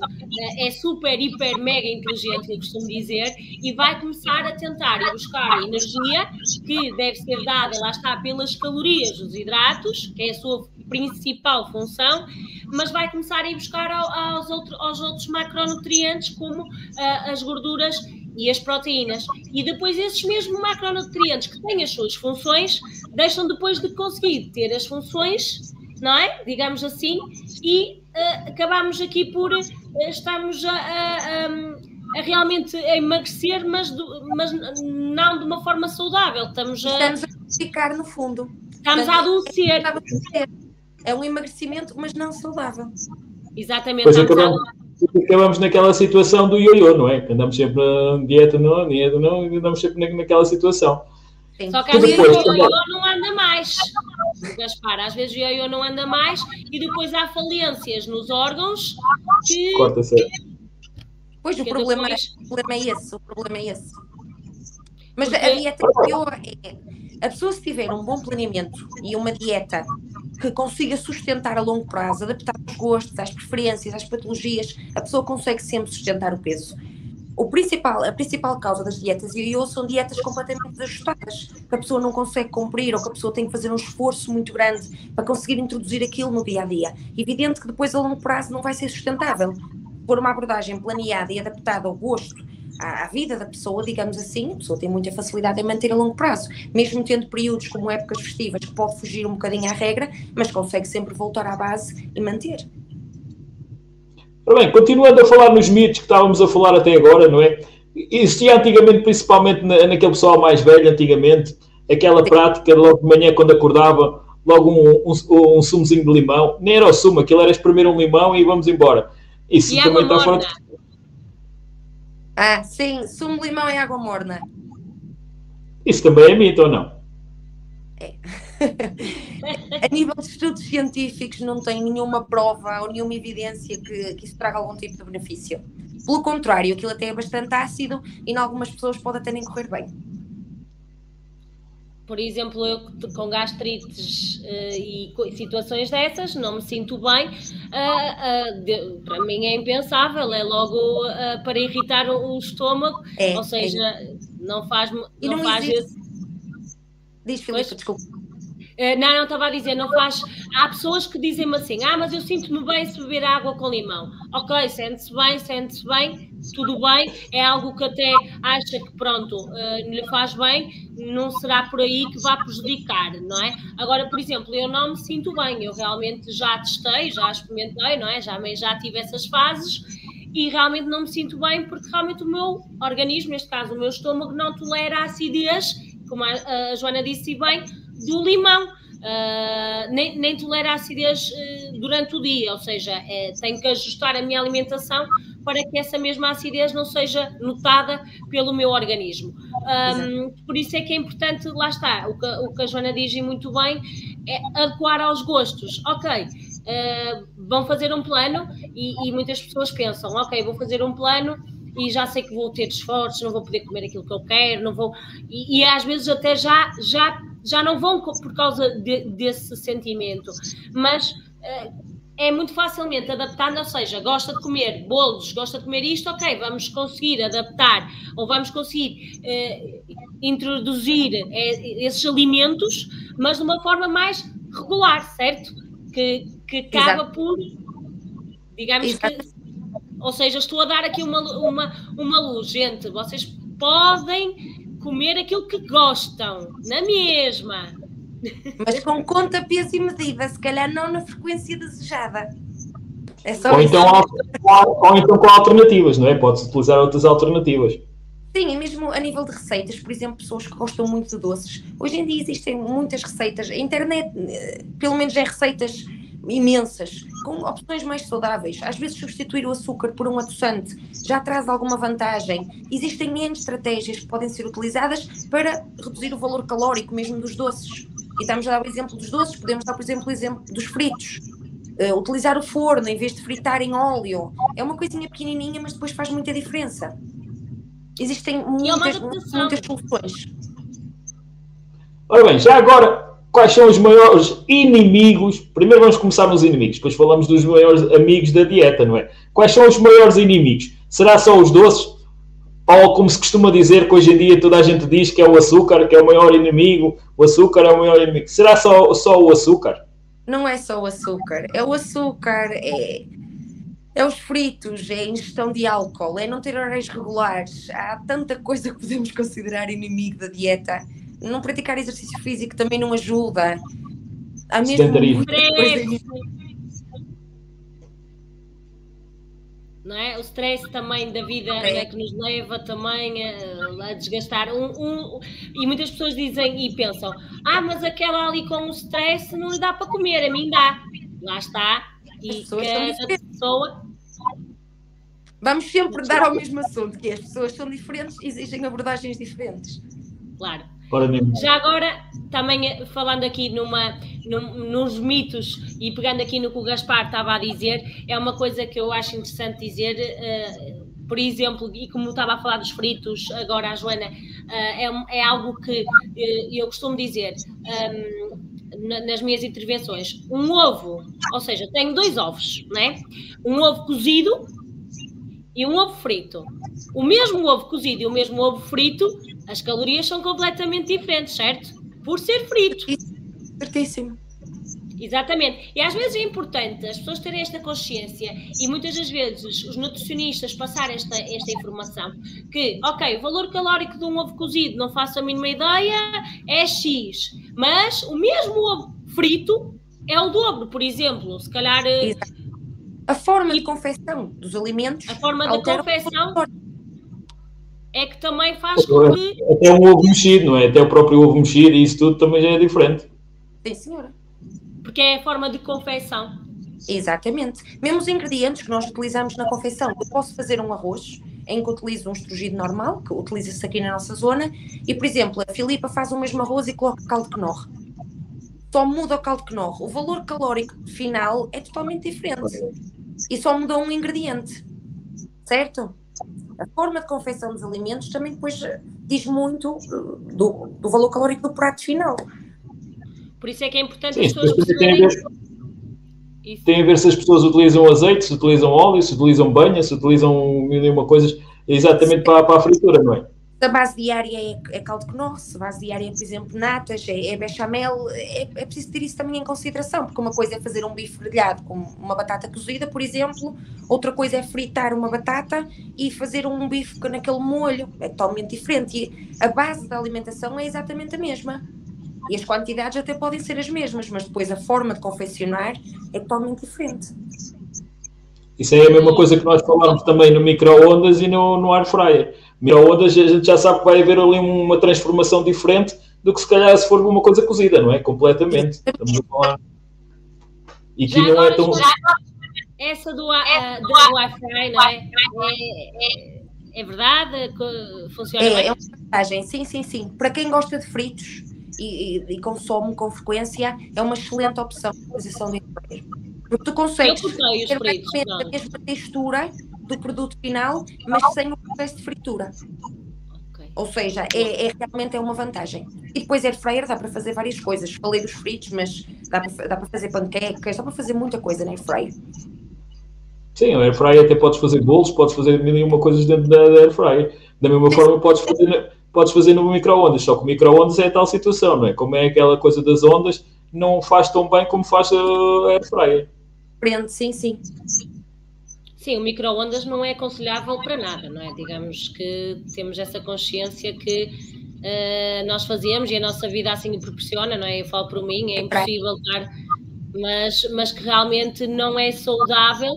é super, hiper, mega inteligente, eu costumo dizer, e vai começar a tentar ir buscar a energia que deve ser dada, lá está, pelas calorias, os hidratos, que é a sua principal função, mas vai começar a ir buscar aos outros macronutrientes, como as gorduras e as proteínas. E depois esses mesmos macronutrientes que têm as suas funções, deixam depois de conseguir ter as funções, não é? Digamos assim, e acabamos aqui por estarmos a realmente a emagrecer, mas não de uma forma saudável. Estamos a ficar no fundo. Estamos a adoecer. É um emagrecimento, mas não saudável. Exatamente. Acabamos naquela situação do ioiô, não é? Andamos sempre na dieta não, e andamos sempre naquela situação. Sim. Só que às vezes o ioiô não anda mais, Gaspar. Às vezes o ioiô não anda mais e depois há falências nos órgãos que... Corta-se. Pois, o problema é esse. Mas a dieta a pessoa, se tiver um bom planeamento e uma dieta que consiga sustentar a longo prazo, adaptar aos gostos, às preferências, às patologias, a pessoa consegue sempre sustentar o peso. A principal causa das dietas ioiô são dietas completamente desajustadas, que a pessoa não consegue cumprir ou que a pessoa tem que fazer um esforço muito grande para conseguir introduzir aquilo no dia-a-dia. Evidente que depois a longo prazo não vai ser sustentável. Por uma abordagem planeada e adaptada ao gosto, à vida da pessoa, digamos assim, a pessoa tem muita facilidade em manter a longo prazo, mesmo tendo períodos como épocas festivas que pode fugir um bocadinho à regra, mas consegue sempre voltar à base e manter. Ora bem, continuando a falar nos mitos que estávamos a falar até agora, não é? Existia antigamente, principalmente naquele pessoal mais velho, antigamente, aquela prática de logo de manhã, quando acordava, logo um sumozinho de limão. Nem era o sumo, aquilo era espremer um limão e vamos embora. Isso e também está fora de... Ah, sim, sumo de limão e água morna. Isso também é mito ou não? É. A nível de estudos científicos não tem nenhuma prova ou nenhuma evidência que isso traga algum tipo de benefício. Pelo contrário, aquilo até é bastante ácido e em algumas pessoas pode até nem correr bem. Por exemplo, eu com gastrites e situações dessas, não me sinto bem, para mim é impensável, é logo para irritar o estômago, ou seja, não faz esse... Diz, Filipe, desculpa. Não, estava a dizer, não faz... Há pessoas que dizem-me assim, mas eu sinto-me bem se beber água com limão. Ok, sente-se bem, tudo bem, é algo que até acha que, pronto, lhe faz bem, não será por aí que vá prejudicar, não é? Agora, por exemplo, eu não me sinto bem, eu realmente já testei, já experimentei, não é? Já tive essas fases e realmente não me sinto bem porque realmente o meu organismo, neste caso o meu estômago, não tolera a acidez, como a Joana disse bem, do limão, nem tolera a acidez durante o dia, ou seja, tenho que ajustar a minha alimentação para que essa mesma acidez não seja notada pelo meu organismo. Por isso é que é importante, lá está, o que a Joana diz muito bem, é adequar aos gostos. Ok, vão fazer um plano e muitas pessoas pensam, ok, vou fazer um plano e já sei que vou ter esforços, não vou poder comer aquilo que eu quero, não vou... E às vezes até já não vão por causa desse sentimento, mas é muito facilmente adaptado, ou seja, gosta de comer bolos, gosta de comer isto, ok, vamos conseguir adaptar, ou vamos conseguir introduzir esses alimentos, mas de uma forma mais regular, certo? Que acaba por, digamos que... Ou seja, estou a dar aqui uma luz, gente, vocês podem comer aquilo que gostam, na mesma. Mas com conta, peso e medida, se calhar não na frequência desejada. É só ou então com alternativas, não é? Pode-se utilizar outras alternativas. Sim, e mesmo a nível de receitas, por exemplo, pessoas que gostam muito de doces. Hoje em dia existem muitas receitas. A internet, pelo menos, é receitas imensas, com opções mais saudáveis. Às vezes substituir o açúcar por um adoçante já traz alguma vantagem. Existem N estratégias que podem ser utilizadas para reduzir o valor calórico mesmo dos doces. E estamos a dar o exemplo dos doces, podemos dar, por exemplo, o exemplo dos fritos. Utilizar o forno em vez de fritar em óleo. É uma coisinha pequenininha, mas depois faz muita diferença. Existem muitas soluções. Ora bem, já agora, quais são os maiores inimigos? Primeiro vamos começar nos inimigos, depois falamos dos maiores amigos da dieta, não é? Quais são os maiores inimigos? Será só os doces? Ou, como se costuma dizer, que hoje em dia toda a gente diz que é o açúcar, que é o maior inimigo, o açúcar é o maior inimigo. Será só o açúcar? Não é só o açúcar. É o açúcar, é os fritos, é a ingestão de álcool, é não ter horários regulares. Há tanta coisa que podemos considerar inimigo da dieta. Não praticar exercício físico também não ajuda. Há mesmo muita coisa. Não é? O stress também da vida que nos leva também a desgastar. E muitas pessoas dizem e pensam, mas aquela ali com o stress não lhe dá para comer, a mim dá. Lá está. E cada pessoa... Vamos sempre dar ao mesmo assunto, que as pessoas são diferentes e exigem abordagens diferentes. Claro. Já agora, também falando aqui nos mitos e pegando aqui no que o Gaspar estava a dizer, é uma coisa que eu acho interessante dizer, por exemplo, e como estava a falar dos fritos, agora a Joana, é algo que eu costumo dizer nas minhas intervenções. Um ovo, ou seja, tenho 2 ovos, não é? Um ovo cozido e um ovo frito. O mesmo ovo cozido e o mesmo ovo frito, as calorias são completamente diferentes, certo? Por ser frito. Certíssimo. Exatamente. E às vezes é importante as pessoas terem esta consciência e muitas das vezes os nutricionistas passarem esta informação que, ok, o valor calórico de um ovo cozido, não faço a mínima ideia, é X. Mas o mesmo ovo frito é o dobro, por exemplo. Se calhar A forma de confecção dos alimentos... A forma de confecção é que também faz Até com que... Até o ovo mexido, não é? Até o próprio ovo mexido e isso tudo também já é diferente. Sim, senhora. Porque é a forma de confecção. Exatamente. Mesmo os ingredientes que nós utilizamos na confecção. Eu posso fazer um arroz em que utilizo um estrugido normal, que utiliza-se aqui na nossa zona, e, por exemplo, a Filipa faz o mesmo arroz e coloca caldo de Knorr. Só muda o caldo de Knorr. O valor calórico final é totalmente diferente. E só mudou um ingrediente. Certo? A forma de confecção dos alimentos também depois diz muito do valor calórico do prato final. Por isso é que é importante Sim, as pessoas perceberem... Tem a ver se as pessoas utilizam azeite, se utilizam óleo, se utilizam banha, se utilizam mil e uma coisas exatamente para a fritura, não é? Se a base diária é caldo de Knorr, se a base diária é, por exemplo, natas, é bechamel, é preciso ter isso também em consideração, porque uma coisa é fazer um bife grelhado com uma batata cozida, por exemplo, outra coisa é fritar uma batata e fazer um bife naquele molho, é totalmente diferente. E a base da alimentação é exatamente a mesma. E as quantidades até podem ser as mesmas, mas depois a forma de confeccionar é totalmente diferente. Isso é a mesma coisa que nós falámos também no micro-ondas e no air fryer. Micro-ondas a gente já sabe que vai haver ali uma transformação diferente do que se calhar se for uma coisa cozida, não é? Completamente. Estamos a falar. E aqui não é tão... Essa do air fryer, não é? É verdade? Funciona bem? É uma vantagem, sim. Para quem gosta de fritos e consome com frequência, é uma excelente opção de utilização de air. Porque tu consegues ter a mesma textura do produto final, mas sem o processo de fritura. Okay. Ou seja, realmente é uma vantagem. E depois air fryer dá para fazer várias coisas. Falei dos fritos, mas dá para fazer panquecas, dá para fazer muita coisa na air fryer. Sim, a air fryer até podes fazer bolos, podes fazer mil e uma coisas dentro da air fryer. Da mesma forma podes fazer no micro-ondas, só que o micro-ondas é a tal situação, não é? Como é aquela coisa das ondas, não faz tão bem como faz a air fryer. Sim. Sim, o micro-ondas não é aconselhável para nada, não é? Digamos que temos essa consciência que nós fazemos e a nossa vida assim o proporciona, não é? Eu falo por mim, é impossível estar... Mas que realmente não é saudável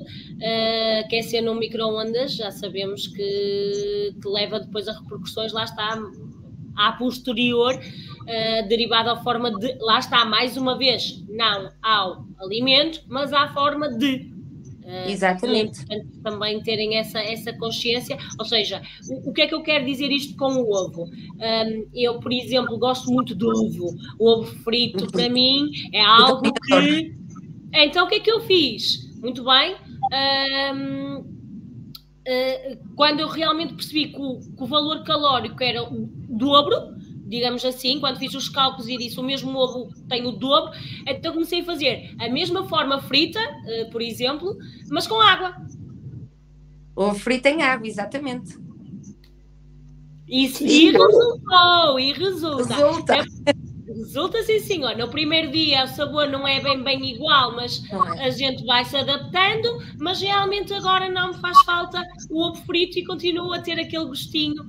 aquecer no micro-ondas, já sabemos que leva depois a repercussões, lá está, à posterior, derivado à forma de, lá está, mais uma vez, não ao alimento, mas à forma de. Exatamente. Também terem essa consciência, ou seja, o que é que eu quero dizer isto com o ovo? Eu, por exemplo, gosto muito do ovo. O ovo frito, para mim, é algo que... Então, o que é que eu fiz? Muito bem. Quando eu realmente percebi que o valor calórico era o dobro, digamos assim, quando fiz os cálculos e disse o mesmo ovo tem o dobro, então comecei a fazer a mesma forma frita, por exemplo, mas com água. Ovo frito em água, exatamente. Isso, e resulta. Resulta sim, senhor. No primeiro dia o sabor não é bem igual, mas a gente vai se adaptando, mas realmente agora não me faz falta o ovo frito e continuo a ter aquele gostinho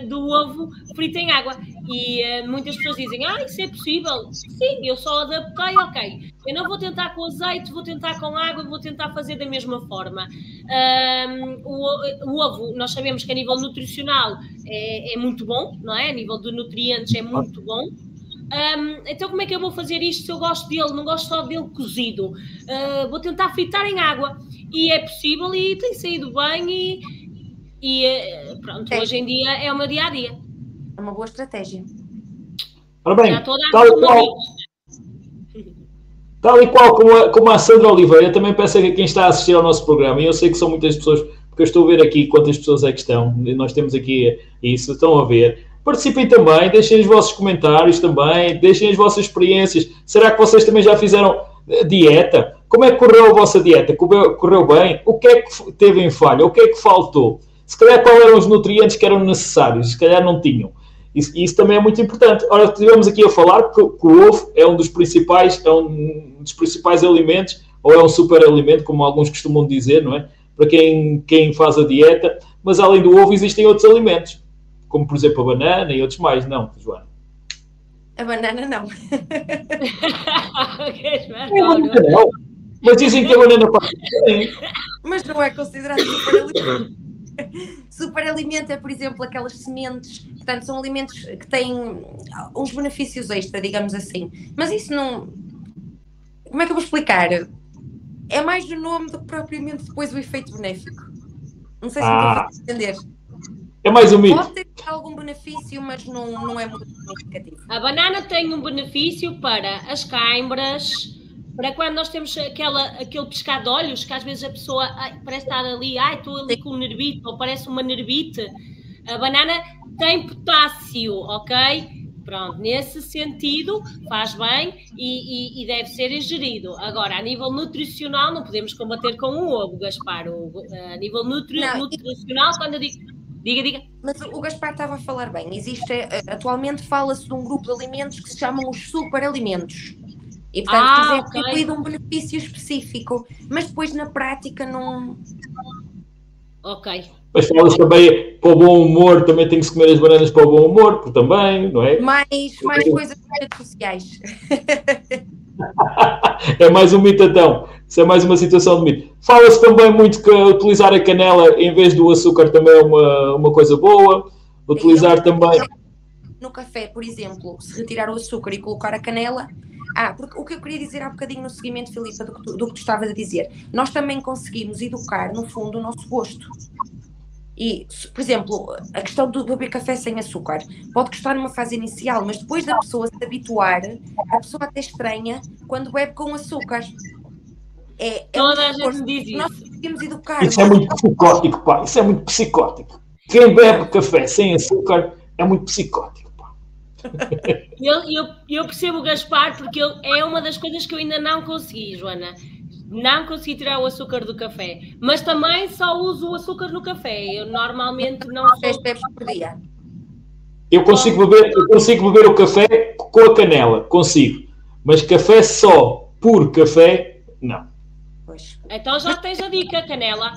do ovo frito em água. E muitas pessoas dizem, isso é possível. Sim, eu só adaptei, ok. Eu não vou tentar com azeite, vou tentar com água, vou tentar fazer da mesma forma. O ovo, nós sabemos que a nível nutricional é muito bom, não é? A nível de nutrientes é muito bom. Então como é que eu vou fazer isto se eu gosto dele, não gosto só dele cozido? Vou tentar fritar em água e é possível e tem saído bem e pronto, hoje em dia é o meu dia-a-dia. É uma boa estratégia. Ora bem, tal e qual como a Sandra Oliveira, também peço a quem está a assistir ao nosso programa, e eu sei que são muitas pessoas, porque eu estou a ver aqui quantas pessoas é que estão, nós temos aqui isso, estão a ver. Participem também, deixem os vossos comentários também, deixem as vossas experiências. Será que vocês também já fizeram dieta? Como é que correu a vossa dieta? Correu bem? O que é que teve em falha? O que é que faltou? Se calhar quais eram os nutrientes que eram necessários? Se calhar não tinham. Isso também é muito importante. Ora, estivemos aqui a falar que o ovo é um dos principais alimentos, ou é um super alimento, como alguns costumam dizer, não é? Para quem faz a dieta. Mas além do ovo existem outros alimentos. Como, por exemplo, a banana e outros mais. Não, Joana? A banana não. Mas dizem que a banana faz bem. Mas não é considerado superalimento. Superalimento é, por exemplo, aquelas sementes, portanto, são alimentos que têm uns benefícios extra, digamos assim. Mas isso não... Como é que eu vou explicar? É mais o nome do que propriamente depois o efeito benéfico. Não sei se me estou a entender. É mais um mito. Pode ter algum benefício, mas não é muito significativo. A banana tem um benefício para as câimbras, para quando nós temos aquele pescado de olhos, que às vezes a pessoa parece estar ali, estou ali com um nervite, ou parece uma nervite. A banana tem potássio, ok? Pronto, nesse sentido faz bem e deve ser ingerido. Agora, a nível nutricional, não podemos combater com o ovo, Gaspar. A nível nutricional, quando eu digo... Diga. Mas o Gaspar estava a falar bem. Atualmente fala-se de um grupo de alimentos que se chamam os superalimentos. E, portanto, é atribuído um benefício específico. Mas depois, na prática, não... Ok. Mas fala-se também, para o bom humor, também tem que se comer as bananas para o bom humor, porque também, não é? Mais coisas nas redes sociais. É mais um mito, então. Isso é mais uma situação de mito. Fala-se também muito que utilizar a canela em vez do açúcar também é uma coisa boa. Utilizar também... No café, por exemplo, se retirar o açúcar e colocar a canela... porque o que eu queria dizer há bocadinho no seguimento, Filipa, do que tu estavas a dizer, nós também conseguimos educar, no fundo, o nosso gosto. E, por exemplo, a questão de beber café sem açúcar pode custar numa fase inicial, mas depois da pessoa se habituar, a pessoa até estranha quando bebe com açúcar. Toda a gente diz isso. Nós conseguimos educar. Isso é muito psicótico, pá. Isso é muito psicótico. Quem bebe café sem açúcar é muito psicótico, pá. Eu percebo o Gaspar, porque é uma das coisas que eu ainda não consegui, Joana. Não consegui tirar o açúcar do café. Mas também só uso o açúcar no café. Eu normalmente não sou... bebes por dia. Eu consigo beber o café com a canela. Consigo. Mas café só por café, não. Pois. Então já tens a dica, canela.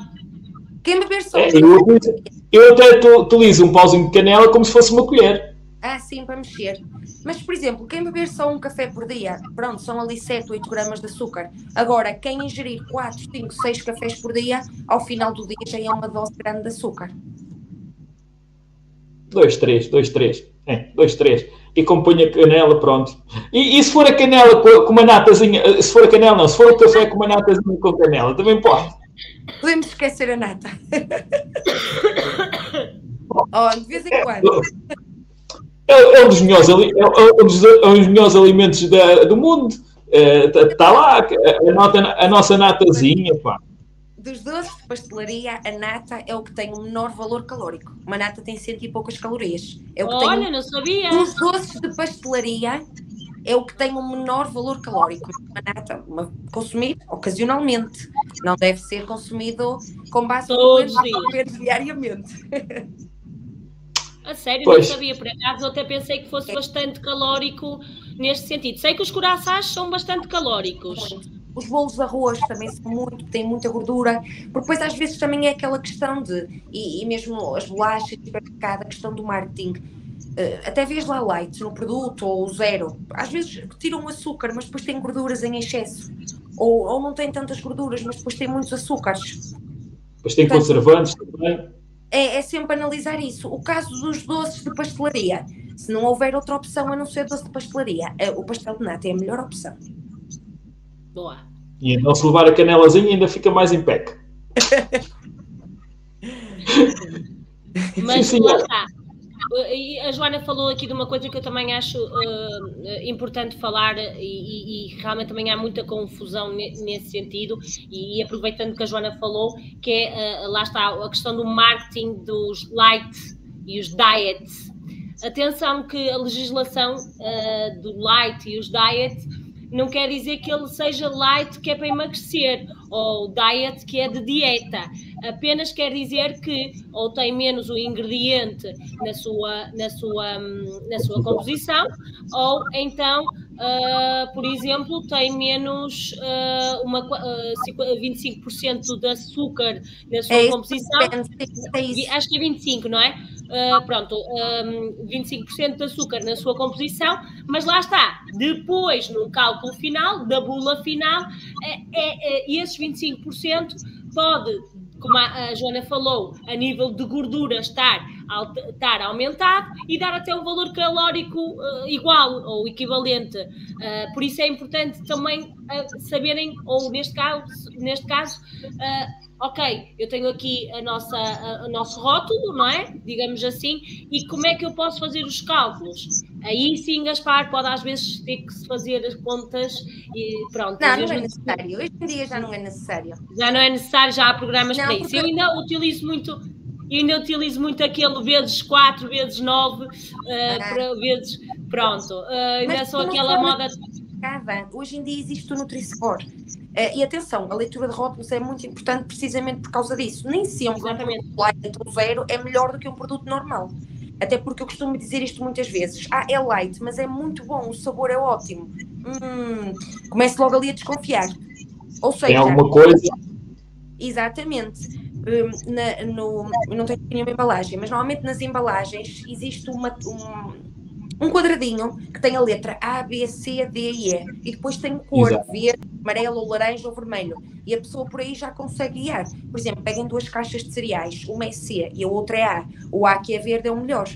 Quem beber só... Eu até utilizo um pauzinho de canela como se fosse uma colher. Sim, para mexer. Mas, por exemplo, quem beber só um café por dia, pronto, são ali 7, 8 gramas de açúcar. Agora, quem ingerir 4, 5, 6 cafés por dia, ao final do dia já é uma dose grande de açúcar. 2, 3. 2, 3. E compõe a canela, pronto. E se for a canela com uma natazinha, se for a canela não, se for o café com uma natazinha com canela, também pode. Podemos esquecer a nata. De vez em quando. É um dos melhores alimentos do mundo. Está lá a nossa natazinha, pá. Dos doces de pastelaria, a nata é o que tem o menor valor calórico. Uma nata tem 100 e poucas calorias. Olha, não sabia. Os doces de pastelaria é o que tem o menor valor calórico. Uma nata, consumido ocasionalmente. Não deve ser consumido com base todos os dias, diariamente. A sério, não sabia, por acaso, eu até pensei que fosse bastante calórico neste sentido. Sei que os coraçães são bastante calóricos. Os bolos de arroz também têm muita gordura, porque depois às vezes também é aquela questão e mesmo as bolachas, a questão do marketing, até vês lá light no produto ou zero, às vezes tiram açúcar, mas depois têm gorduras em excesso, ou não têm tantas gorduras, mas depois têm muitos açúcares. Depois tem conservantes também. É sempre analisar isso. O caso dos doces de pastelaria, se não houver outra opção a não ser doce de pastelaria, o pastel de nata é a melhor opção. Boa. E então se levar a canelazinha ainda fica mais em pec. Mas lá está. A Joana falou aqui de uma coisa que eu também acho importante falar e realmente também há muita confusão nesse sentido e aproveitando que a Joana falou, que é, lá está, a questão do marketing dos light e os diets. Atenção que a legislação do light e os diet não quer dizer que ele seja light que é para emagrecer ou diet que é de dieta. Apenas quer dizer que ou tem menos o ingrediente na sua composição ou então, por exemplo, tem menos 25% de açúcar na sua composição. Acho que é 25, não é? pronto, 25% de açúcar na sua composição, mas lá está, depois no cálculo final, da bula final, esses 25% pode, como a Joana falou, a nível de gordura estar aumentado e dar até um valor calórico igual ou equivalente. Por isso é importante também saberem, ou neste caso, ok, eu tenho aqui o nosso rótulo, não é? Digamos assim, e como é que eu posso fazer os cálculos? Aí sim, Gaspar, pode às vezes ter que se fazer as contas e pronto. Não é necessário. Hoje em dia já não é necessário. Já não é necessário, já há programas para isso. Eu ainda utilizo muito aquele vezes 4, vezes 9, vezes... Pronto, ainda sou aquela moda... Hoje em dia existe o Nutri-Score. E atenção, a leitura de rótulos é muito importante precisamente por causa disso. Nem sempre um produto light ou zero é melhor do que um produto normal. Até porque eu costumo dizer isto muitas vezes. É light, mas é muito bom, o sabor é ótimo. Começo logo ali a desconfiar. Ou seja... Tem alguma coisa... Exatamente. Não tenho nenhuma embalagem, mas normalmente nas embalagens existe um quadradinho que tem a letra A, B, C, D e E. E depois tem cor, verde, amarelo, ou laranja ou vermelho. E a pessoa por aí já consegue guiar. Por exemplo, peguem 2 caixas de cereais, uma é C e a outra é A. O A, que é verde, é o melhor.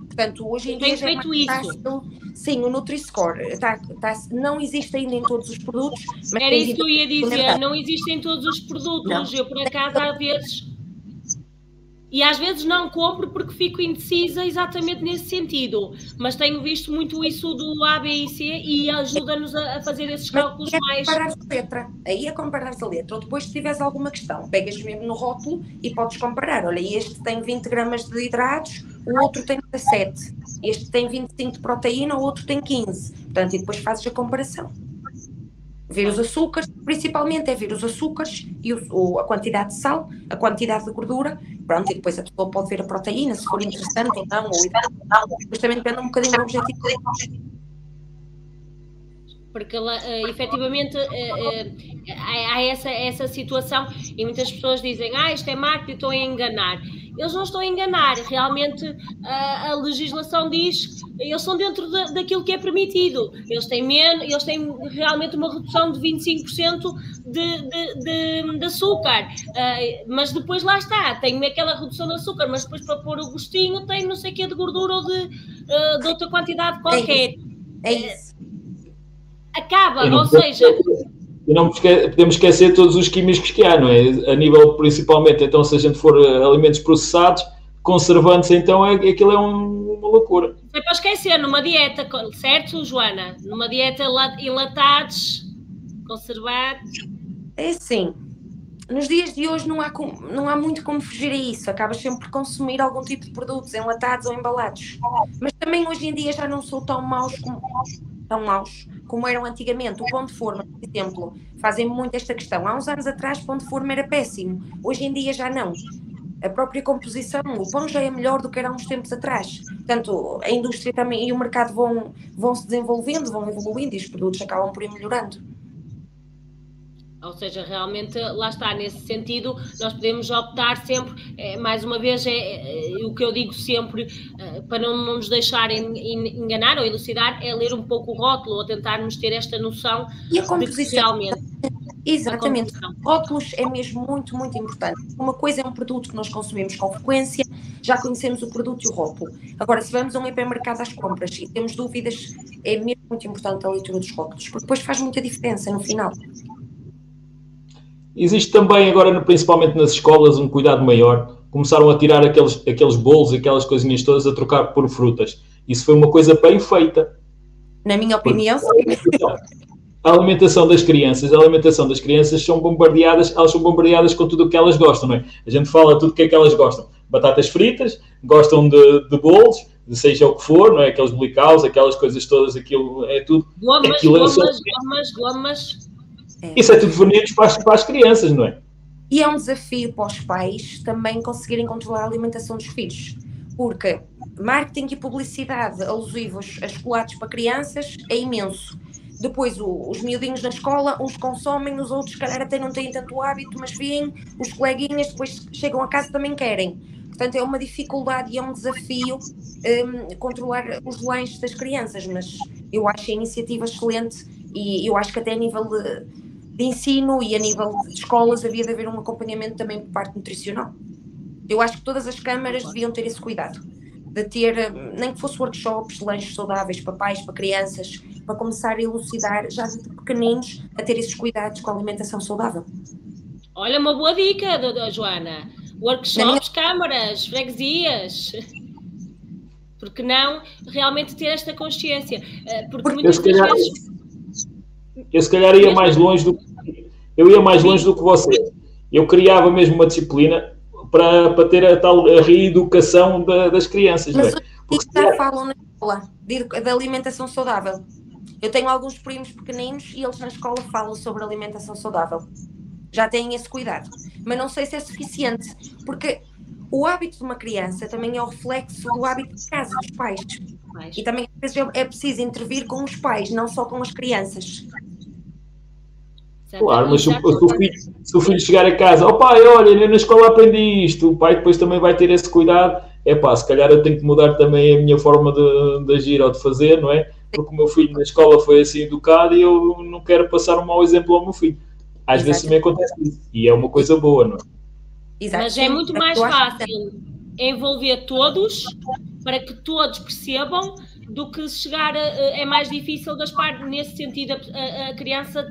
Portanto, hoje em dia já é mais fácil. Sim, o Nutri-Score não existe ainda em todos os produtos. Mas era isso que eu ia dizer, não existe em todos os produtos. Não. Eu, por acaso, às vezes não compro porque fico indecisa exatamente nesse sentido, mas tenho visto muito isso do A, B e C e ajuda-nos a fazer esses cálculos mais... Aí é comparar a letra, ou depois se tiveres alguma questão, pegas mesmo no rótulo e podes comparar. Olha, este tem 20 gramas de hidratos, o outro tem 17, este tem 25 de proteína, o outro tem 15, portanto, e depois fazes a comparação. Ver os açúcares, principalmente é ver os açúcares e a quantidade de sal, a quantidade de gordura, pronto, e depois a pessoa pode ver a proteína, se for interessante ou não, ou depois também depende um bocadinho do objetivo. Porque efetivamente há essa situação e muitas pessoas dizem, isto é marketing, estou a enganar. Eles não estão a enganar, realmente a legislação diz que eles são dentro daquilo que é permitido. Eles têm realmente uma redução de 25% de açúcar, mas depois lá está, tem aquela redução de açúcar, mas depois para pôr o gostinho tem não sei o que de gordura ou de outra quantidade qualquer. É isso. Acaba, ou seja... E não podemos esquecer todos os químicos que há, não é? A nível, principalmente, então, se a gente for alimentos processados, conservantes, então, aquilo é uma loucura. Não é para esquecer, numa dieta, certo, Joana? Numa dieta enlatados, conservados... É assim, nos dias de hoje não há muito como fugir a isso. Acabas sempre por consumir algum tipo de produtos enlatados ou embalados. Mas também hoje em dia já não são tão maus como eram antigamente. O pão de forma, por exemplo, fazem muito esta questão. Há uns anos atrás, o pão de forma era péssimo. Hoje em dia já não. A própria composição, o pão já é melhor do que era há uns tempos atrás. Portanto, a indústria também e o mercado vão se desenvolvendo, vão evoluindo e os produtos acabam por ir melhorando. Ou seja, realmente, lá está, nesse sentido, nós podemos optar sempre, mais uma vez, o que eu digo sempre, para não nos deixarem enganar ou elucidar, é ler um pouco o rótulo ou tentarmos ter esta noção e a composição, de que realmente... Exatamente. Rótulos é mesmo muito, muito importante. Uma coisa é um produto que nós consumimos com frequência, já conhecemos o produto e o rótulo. Agora, se vamos a um hipermercado às compras e temos dúvidas, é mesmo muito importante a leitura dos rótulos, porque depois faz muita diferença no final. Existe também agora, principalmente nas escolas, um cuidado maior. Começaram a tirar aqueles bolos, aquelas coisinhas todas, a trocar por frutas. Isso foi uma coisa bem feita. Na minha opinião, a alimentação das crianças são bombardeadas com tudo o que elas gostam, não é? A gente fala tudo o que é que elas gostam. Batatas fritas, gostam de bolos, de seja o que for, não é? Aqueles blicaus, aquelas coisas todas, aquilo é tudo. Gomas. Isso é tudo venenos para as crianças, não é? E é um desafio para os pais também conseguirem controlar a alimentação dos filhos. Porque marketing e publicidade alusivos a chocolates para crianças é imenso. Depois os miudinhos na escola, uns consomem, os outros, calhar, até não têm tanto hábito, mas veem, os coleguinhas depois chegam a casa também querem. Portanto, é uma dificuldade e é um desafio controlar os lanches das crianças, mas eu acho a iniciativa excelente e eu acho que até a nível de ensino e a nível de escolas havia de haver um acompanhamento também por parte nutricional. Eu acho que todas as câmaras deviam ter esse cuidado, de ter, nem que fosse workshops, lanches saudáveis para pais, para crianças, para começar a elucidar, já de pequeninos, a ter esses cuidados com a alimentação saudável. Olha, uma boa dica, Joana. Workshops, câmaras, freguesias. Porque não realmente ter esta consciência? Porque muitas vezes... Eu se calhar ia mais longe do que você. Eu criava mesmo uma disciplina para ter a tal reeducação das crianças. Mas o que já falam na escola de alimentação saudável? Eu tenho alguns primos pequeninos e eles na escola falam sobre alimentação saudável. Já têm esse cuidado. Mas não sei se é suficiente, porque o hábito de uma criança também é o reflexo do hábito de casa, dos pais. E também às vezes é preciso intervir com os pais, não só com as crianças. Claro, mas se o filho chegar a casa, pai, olha, eu na escola aprendi isto, o pai depois também vai ter esse cuidado, se calhar eu tenho que mudar também a minha forma de agir ou de fazer, não é? Porque o meu filho na escola foi assim educado e eu não quero passar um mau exemplo ao meu filho. Às vezes também acontece isso, e é uma coisa boa, não é? Exato. Mas é muito mais fácil envolver todos, para que todos percebam, do que chegar é mais difícil das partes, nesse sentido, a criança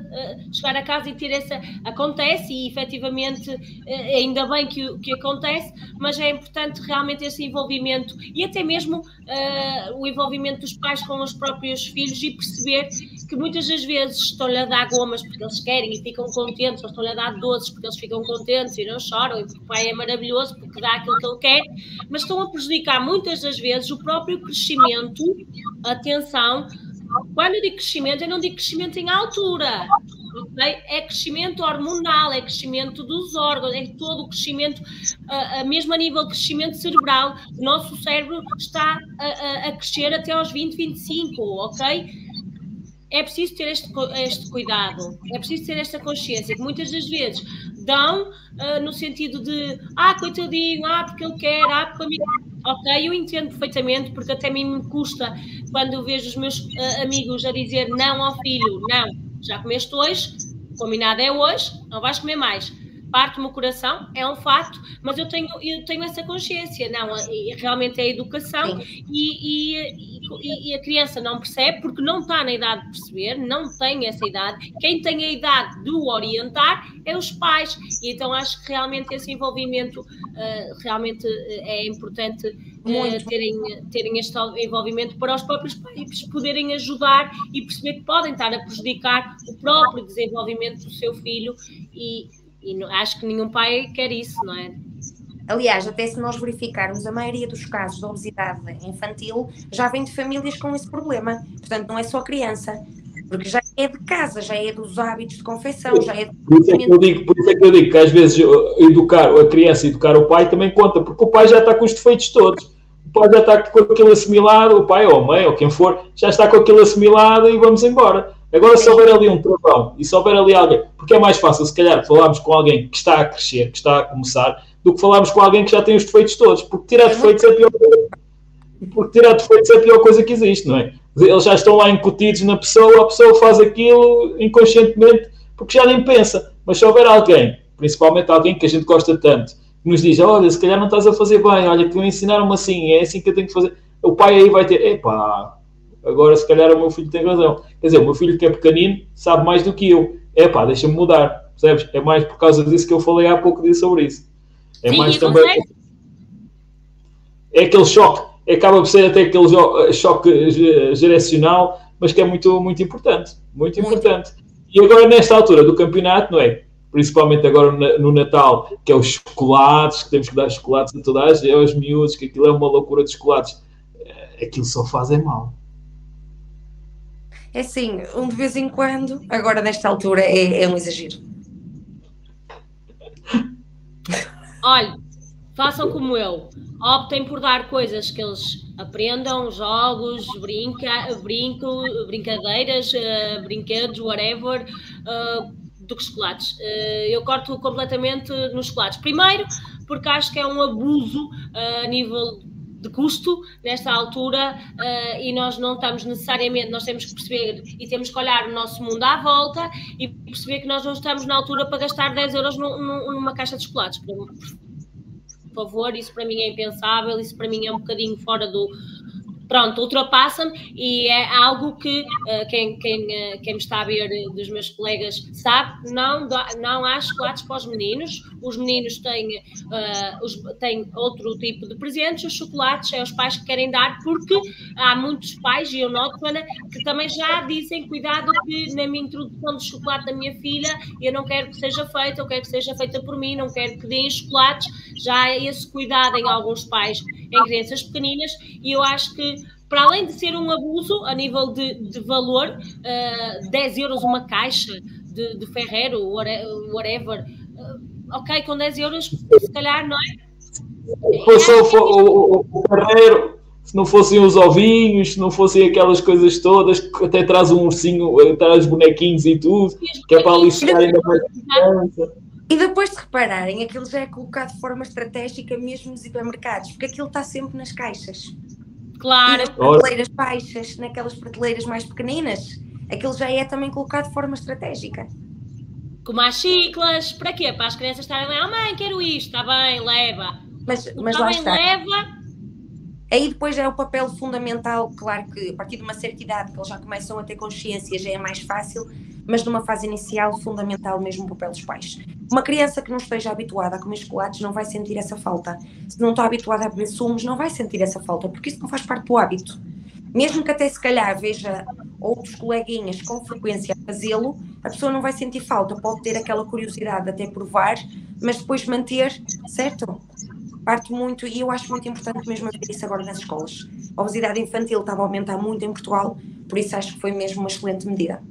chegar a casa e ter essa... Acontece e, efetivamente, ainda bem que acontece, mas é importante realmente esse envolvimento e até mesmo o envolvimento dos pais com os próprios filhos e perceber que muitas das vezes estão-lhe a dar gomas porque eles querem e ficam contentes, ou estão-lhe a dar doces porque eles ficam contentes e não choram, e porque o pai é maravilhoso porque dá aquilo que ele quer, mas estão a prejudicar muitas das vezes o próprio crescimento. Atenção, quando eu digo crescimento, eu não digo crescimento em altura, okay? É crescimento hormonal, é crescimento dos órgãos, é todo o crescimento, mesmo a nível de crescimento cerebral. O nosso cérebro está a crescer até aos 20, 25, ok? É preciso ter este cuidado, é preciso ter esta consciência, que muitas das vezes dão no sentido de, coitadinho, porque ele quer, porque a mim... Ok, eu entendo perfeitamente, porque até a mim me custa quando eu vejo os meus amigos a dizer não ao filho, não, já comeste hoje, combinado é hoje, não vais comer mais. Parte-me o coração, é um facto, mas eu tenho essa consciência, não, realmente é a educação e a criança não percebe porque não está na idade de perceber, não tem essa idade. Quem tem a idade de o orientar é os pais, e então acho que realmente esse envolvimento realmente é importante terem este envolvimento para os próprios pais poderem ajudar e perceber que podem estar a prejudicar o próprio desenvolvimento do seu filho e acho que nenhum pai quer isso, não é? Aliás, até se nós verificarmos, a maioria dos casos de obesidade infantil já vem de famílias com esse problema. Portanto, não é só a criança, porque já é de casa, já é dos hábitos de confecção, já é... Por isso é que eu digo que às vezes educar a criança e educar o pai também conta, porque o pai já está com os defeitos todos. O pai já está com aquilo assimilado, o pai ou a mãe ou quem for, já está com aquilo assimilado e vamos embora. Agora, se houver ali um travão e se houver ali alguém, porque é mais fácil, se calhar, falarmos com alguém que está a crescer, que está a começar, do que falarmos com alguém que já tem os defeitos todos, porque tirar defeitos é a pior coisa. Porque tirar defeitos é a pior coisa que existe, não é? Eles já estão lá incutidos na pessoa, a pessoa faz aquilo inconscientemente, porque já nem pensa. Mas se houver alguém, principalmente alguém que a gente gosta tanto, que nos diz, olha, se calhar não estás a fazer bem, olha, que me ensinaram-me assim, é assim que eu tenho que fazer. O pai aí vai ter, agora se calhar o meu filho tem razão. Quer dizer, o meu filho que é pequenino sabe mais do que eu. Deixa-me mudar, percebes? É mais por causa disso que eu falei há pouco sobre isso. É sim, mais também... É aquele choque, acaba por ser até aquele choque geracional, mas que é muito, muito importante. Muito importante. E agora, nesta altura do campeonato, não é? Principalmente agora no Natal, que é os chocolates, que temos que dar chocolates a toda a gente, aos miúdos, que aquilo é uma loucura de chocolates. Aquilo só faz mal. É sim, de vez em quando, agora nesta altura é um exagero. Olha, façam como eu, optem por dar coisas que eles aprendam, jogos, brincadeiras, brinquedos, whatever, do que chocolates. Eu corto completamente nos chocolates. Primeiro, porque acho que é um abuso a nível de custo nesta altura, e nós não estamos necessariamente, nós temos que perceber e temos que olhar o nosso mundo à volta e perceber que nós não estamos na altura para gastar 10 euros numa caixa de chocolates. Por favor, isso para mim é impensável, isso para mim é um bocadinho fora do... Pronto, ultrapassa-me, e é algo que quem me está a ver dos meus colegas sabe, não há chocolates para os meninos. Os meninos têm outro tipo de presentes, os chocolates é os pais que querem dar, porque há muitos pais, e eu noto, Ana, que também já dizem, cuidado, que na minha introdução de chocolate da minha filha, eu não quero que seja feita, eu quero que seja feita por mim, não quero que deem chocolates. Já há esse cuidado em alguns pais, em crianças pequeninas, e eu acho que, para além de ser um abuso a nível de valor, 10 euros uma caixa de Ferrero, whatever, ok, com 10 euros, se calhar, não é? Foi só o Ferrero, se não fossem os ovinhos, se não fossem aquelas coisas todas, que até traz um ursinho, traz bonequinhos e tudo, que é para ali chegar ainda mais criança. E depois de repararem, aquilo já é colocado de forma estratégica mesmo nos hipermercados, porque aquilo está sempre nas caixas. Claro. E nas prateleiras baixas, naquelas prateleiras mais pequeninas, aquilo já é também colocado de forma estratégica. Como as chiclas, para quê? Para as crianças estarem lá, mãe, quero isto, está bem, leva. Mas lá bem, está. Leva. Aí depois é o papel fundamental, claro que a partir de uma certa idade, que eles já começam a ter consciência, já é mais fácil, mas numa fase inicial, fundamental mesmo o papel dos pais. Uma criança que não esteja habituada a comer chocolates não vai sentir essa falta. Se não está habituada a beber sumos, não vai sentir essa falta, porque isso não faz parte do hábito. Mesmo que até se calhar veja outros coleguinhas com frequência a fazê-lo, a pessoa não vai sentir falta, pode ter aquela curiosidade até provar, mas depois manter, certo? Parte muito, e eu acho muito importante mesmo ver isso agora nas escolas. A obesidade infantil estava a aumentar muito em Portugal, por isso acho que foi mesmo uma excelente medida.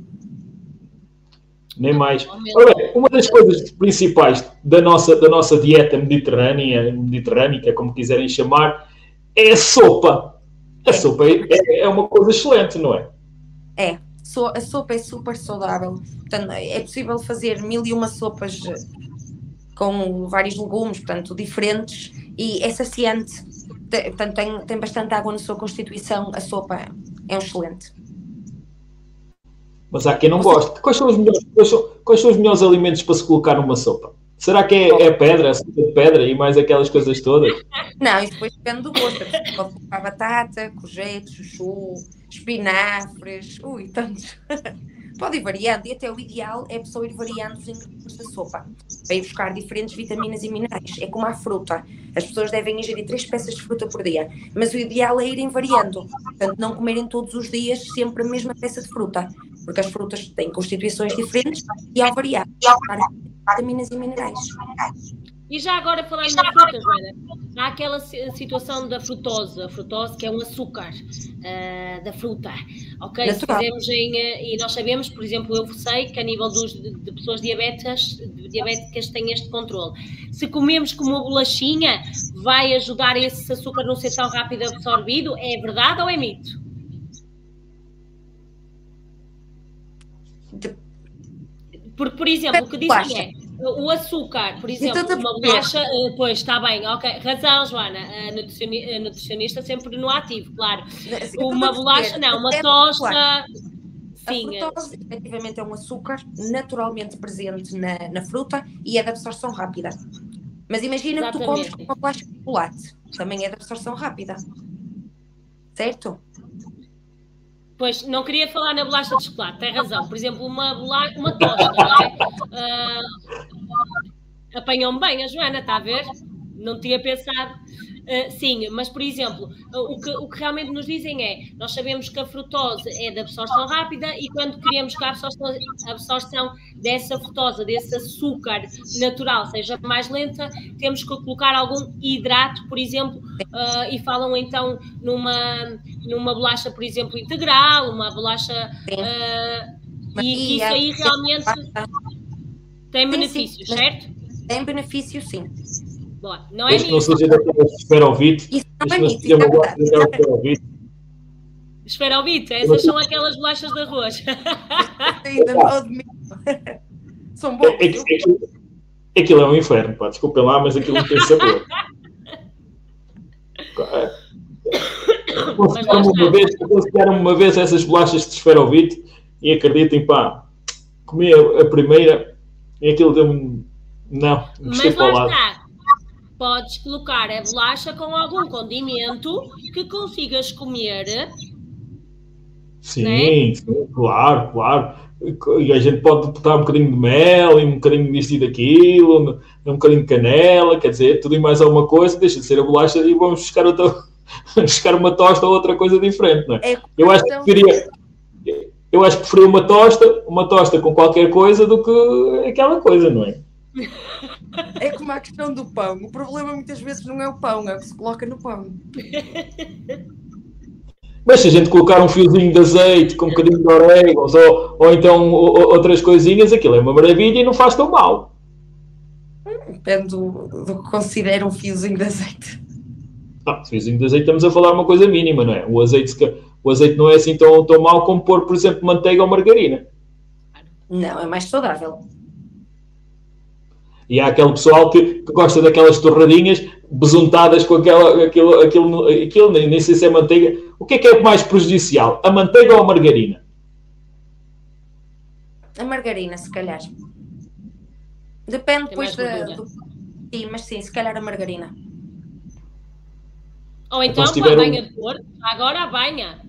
Nem mais. Ora bem, uma das coisas principais da nossa dieta mediterrânica, como quiserem chamar, é a sopa. A sopa é uma coisa excelente, não é? É, a sopa é super saudável. Portanto, é possível fazer 1001 sopas com vários legumes, portanto, diferentes, e é saciante. Portanto, tem bastante água na sua constituição. A sopa é um excelente. Mas há quem não goste. Quais são os melhores alimentos para se colocar numa sopa? Será que é a pedra, a sopa de pedra e mais aquelas coisas todas? Não, isso depois depende do gosto. Pode colocar batata, courgette, chuchu, espinafres, tantos. Pode ir variando, e até o ideal é a pessoa ir variando os ingredientes da sopa, para ir buscar diferentes vitaminas e minerais. É como a fruta. As pessoas devem ingerir 3 peças de fruta por dia, mas o ideal é irem variando. Portanto, não comerem todos os dias sempre a mesma peça de fruta, porque as frutas têm constituições diferentes e ao variar, vitaminas e minerais. E já agora falando na fruta, Joana, há aquela situação da frutose, a frutose que é um açúcar da fruta, ok? Se fizermos e nós sabemos, por exemplo, eu sei que a nível de pessoas diabéticas tem este controle. Se comemos com uma bolachinha, vai ajudar esse açúcar a não ser tão rápido absorvido? É verdade ou é mito? Porque, por exemplo, o que dizem é o açúcar, por exemplo, uma bolacha, pois está bem, ok, razão, Joana, a nutricionista sempre no ativo, claro. Uma bolacha, não, uma tosta. Sim. A frutose, efetivamente, é um açúcar naturalmente presente na fruta e é de absorção rápida. Mas imagina que tu comes com uma bolacha de chocolate, também é de absorção rápida, certo? Pois, não queria falar na bolacha de chocolate, tem razão. Por exemplo, uma tosta, não é? Apanhou-me bem a Joana, está a ver? Não tinha pensado. Sim, mas, por exemplo, o que realmente nos dizem é, nós sabemos que a frutose é de absorção rápida e quando queremos que a absorção dessa frutose, desse açúcar natural, seja mais lenta, temos que colocar algum hidrato, por exemplo, e falam então numa bolacha, por exemplo, integral, uma bolacha... e isso aí realmente tem benefícios, certo? Tem benefício, sim. Bom, não é não seja daquelas esferovite. Isso não é mito, isso é verdade. Esferovite, essas são aquelas bolachas de arroz. Ainda não admito. São boas. Aquilo é um inferno, pá, desculpem lá, mas aquilo não tem sabor. Consideraram uma vez essas bolachas de esferovite e acreditem, pá, comi a primeira e aquilo deu-me... Não, mas lá está. Podes colocar a bolacha com algum condimento que consigas comer. Sim, né? Sim, claro. E a gente pode botar um bocadinho de mel e um bocadinho disto e daquilo, um bocadinho de canela, quer dizer, tudo e mais alguma coisa, deixa de ser a bolacha e vamos buscar buscar uma tosta ou outra coisa diferente, não é? Eu acho que preferia uma tosta com qualquer coisa do que aquela coisa, não é? É como a questão do pão. O problema muitas vezes não é o pão, é o que se coloca no pão. Mas se a gente colocar um fiozinho de azeite com um bocadinho de orégãos ou então outras coisinhas, aquilo é uma maravilha e não faz tão mal. Depende do que considera um fiozinho de azeite. Fiozinho de azeite estamos a falar uma coisa mínima, não é? O azeite não é assim tão mau como pôr, por exemplo, manteiga ou margarina. Não, é mais saudável. E há aquele pessoal que gosta daquelas torradinhas besuntadas com aquilo nem sei se é manteiga. O que é mais prejudicial? A manteiga ou a margarina? A margarina, se calhar. Depende depois do... Sim, mas sim, se calhar a margarina. Ou então com a banha de porco. Agora a banha.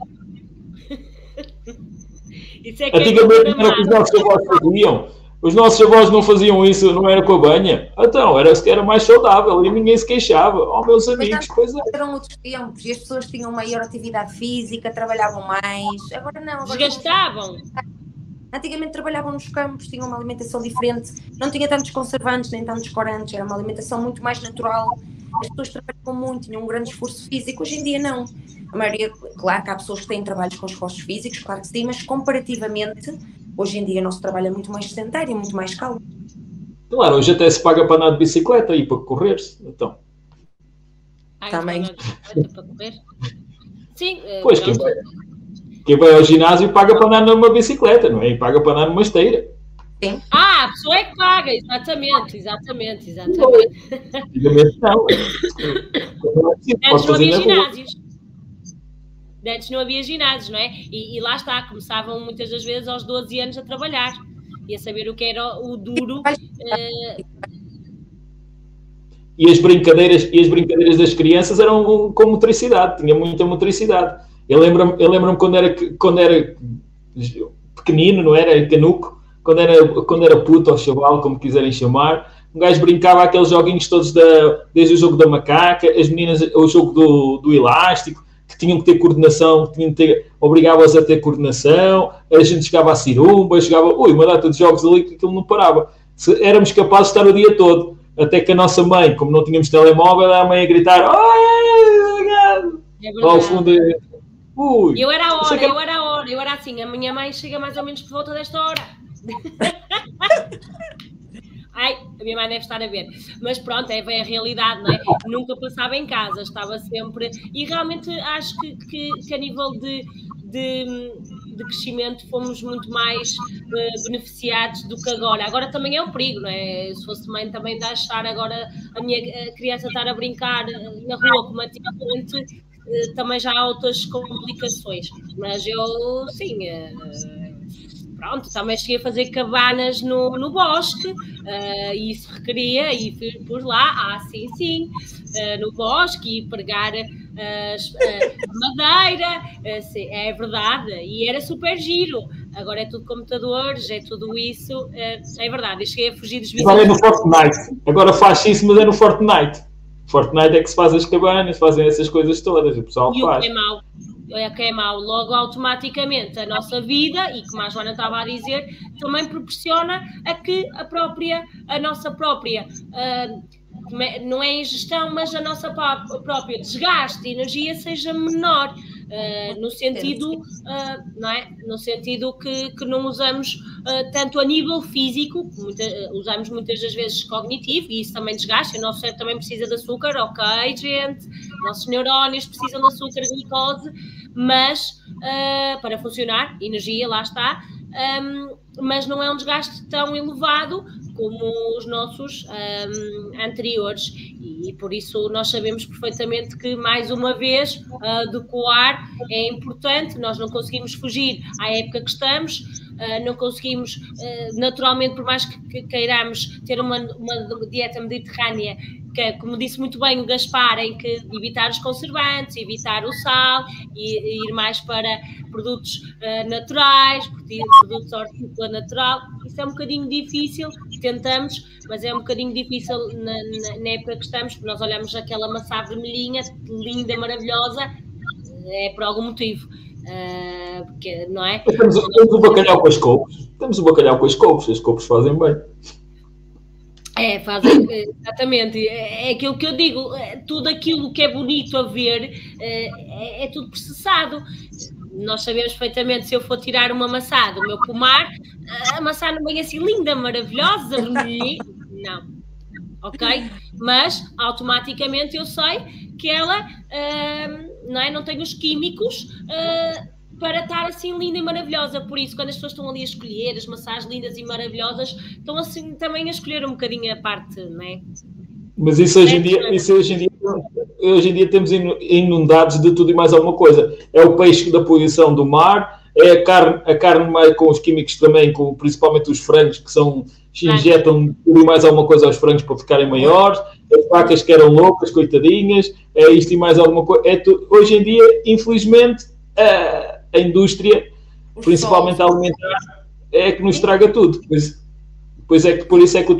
Isso é que antigamente era o que os nossos avós faziam. Os nossos avós não faziam isso, não era com a banha. Então, era mais saudável e ninguém se queixava. Oh, meus amigos, pois é. Eram outros tempos e as pessoas tinham maior atividade física, trabalhavam mais. Agora não. Agora desgastavam. Antigamente trabalhavam nos campos, tinham uma alimentação diferente, não tinha tantos conservantes nem tantos corantes, era uma alimentação muito mais natural. As pessoas trabalhavam muito, tinham um grande esforço físico. Hoje em dia não. A maioria, claro que há pessoas que têm trabalhos com esforços físicos, claro que sim, mas comparativamente, hoje em dia o nosso trabalho é muito mais sedentário, muito mais calmo. Claro, hoje até se paga para andar de bicicleta e para correr-se, então. Também. Para correr? Sim. Pois, quem vai ao ginásio paga para andar numa bicicleta, não é? E paga para andar numa esteira. Sim. A pessoa é que paga, exatamente. Antigamente não. Antes não havia ginásios. Antes não havia ginásios, não é? E lá está, começavam muitas das vezes aos 12 anos a trabalhar e a saber o que era o duro. E as brincadeiras das crianças eram com motricidade, tinha muita motricidade. Eu lembro-me quando era pequenino, não era? Canuco, quando era puto ou chaval, como quiserem chamar, um gajo brincava aqueles joguinhos todos, desde o jogo da macaca, as meninas, o jogo do elástico, que tinham que ter coordenação, obrigava-os a ter coordenação, a gente jogava a cirumba, uma data de jogos ali que aquilo não parava. Éramos capazes de estar o dia todo, até que a nossa mãe, como não tínhamos telemóvel, a mãe a gritar ao fundo. Eu era assim, a minha mãe chega mais ou menos por volta desta hora. Ai, a minha mãe deve estar a ver. Mas pronto, é bem a realidade, não é? Nunca passava em casa, estava sempre... E realmente acho que a nível de crescimento fomos muito mais beneficiados do que agora. Agora também é um perigo, não é? Se fosse mãe também de achar agora a minha criança estar a brincar na rua como antigamente, também já há outras complicações. Mas eu, sim... Pronto, também cheguei a fazer cabanas no bosque, e isso requeria, e pus lá, sim, no bosque, e pregar madeira, é verdade, e era super giro. Agora é tudo computadores, é tudo isso, é verdade, eu cheguei a fugir dos vizinhos. Agora é no Fortnite, agora faz isso, mas é no Fortnite. Fortnite é que se faz as cabanas, fazem essas coisas todas, o pessoal faz. O que é mau, logo automaticamente a nossa vida, e como a Joana estava a dizer, também proporciona a que a nossa própria, não é ingestão, mas a nossa própria desgaste de energia seja menor, no sentido, não é? No sentido que não usamos tanto a nível físico, usamos muitas das vezes cognitivo, e isso também desgasta. O nosso cérebro também precisa de açúcar, ok, gente, nossos neurónios precisam de açúcar, glicose, mas para funcionar, energia, lá está, mas não é um desgaste tão elevado como os nossos anteriores, e por isso nós sabemos perfeitamente que, mais uma vez, adequar é importante. Nós não conseguimos fugir à época que estamos, não conseguimos, naturalmente, por mais que queiramos ter uma dieta mediterrânea, que, como disse muito bem o Gaspar, em que evitar os conservantes, evitar o sal, e ir mais para produtos naturais, produtos hortícola natural. Isso é um bocadinho difícil, tentamos, mas é um bocadinho difícil na época que estamos, porque nós olhamos aquela maçã vermelhinha, linda, maravilhosa, é por algum motivo. Porque, não é? Temos o bacalhau com as couves. Temos o bacalhau com as couves fazem bem. Fazem, exatamente, é aquilo que eu digo, tudo aquilo que é bonito a ver é tudo processado. Nós sabemos perfeitamente, se eu for tirar uma maçã do meu pomar, a maçã não vem assim linda, maravilhosa, vermelhinha, não, ok? Mas automaticamente eu sei que ela não tem os químicos para estar assim linda e maravilhosa. Por isso, quando as pessoas estão ali a escolher as maçãs lindas e maravilhosas, estão assim também a escolher um bocadinho a parte, não é? Mas isso hoje em dia temos inundados de tudo e mais alguma coisa. É o peixe da poluição do mar, é a carne mais com os químicos também, principalmente os frangos que injetam tudo e mais alguma coisa aos frangos para ficarem maiores, as vacas que eram loucas, coitadinhas, é isto e mais alguma coisa. Hoje em dia, infelizmente, a indústria, principalmente a alimentar, é que nos estraga tudo. Por isso é que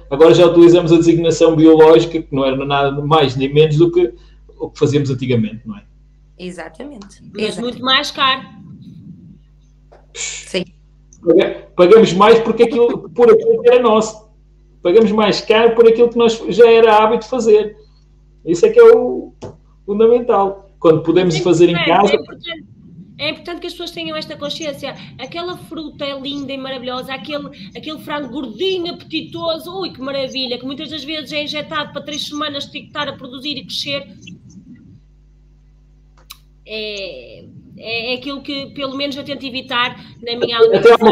agora já utilizamos a designação biológica, que não era nada mais nem menos do que o que fazíamos antigamente, não é? Exatamente. Mas muito mais caro. Sim. Pagamos mais por aquilo que era nosso. Pagamos mais caro por aquilo que nós já era hábito fazer. Isso é que é o fundamental. Quando podemos fazer em casa... É importante que as pessoas tenham esta consciência. Aquela fruta é linda e maravilhosa, aquele frango gordinho, apetitoso, ui, que maravilha, que muitas das vezes é injetado para 3 semanas, tem que estar a produzir e crescer. É aquilo que, pelo menos, eu tento evitar na minha alimentação.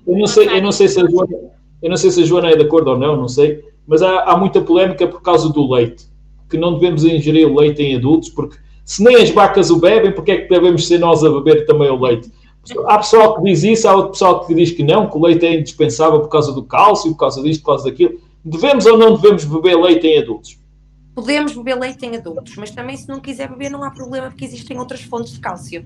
Eu não sei se a Joana é de acordo ou não sei, mas há muita polémica por causa do leite, que não devemos ingerir o leite em adultos, porque se nem as vacas o bebem, porque é que devemos ser nós a beber também o leite? Há pessoal que diz isso, há outro pessoal que diz que não, que o leite é indispensável por causa do cálcio, por causa disto, por causa daquilo. Devemos ou não devemos beber leite em adultos? Podemos beber leite em adultos, mas também, se não quiser beber, não há problema, porque existem outras fontes de cálcio.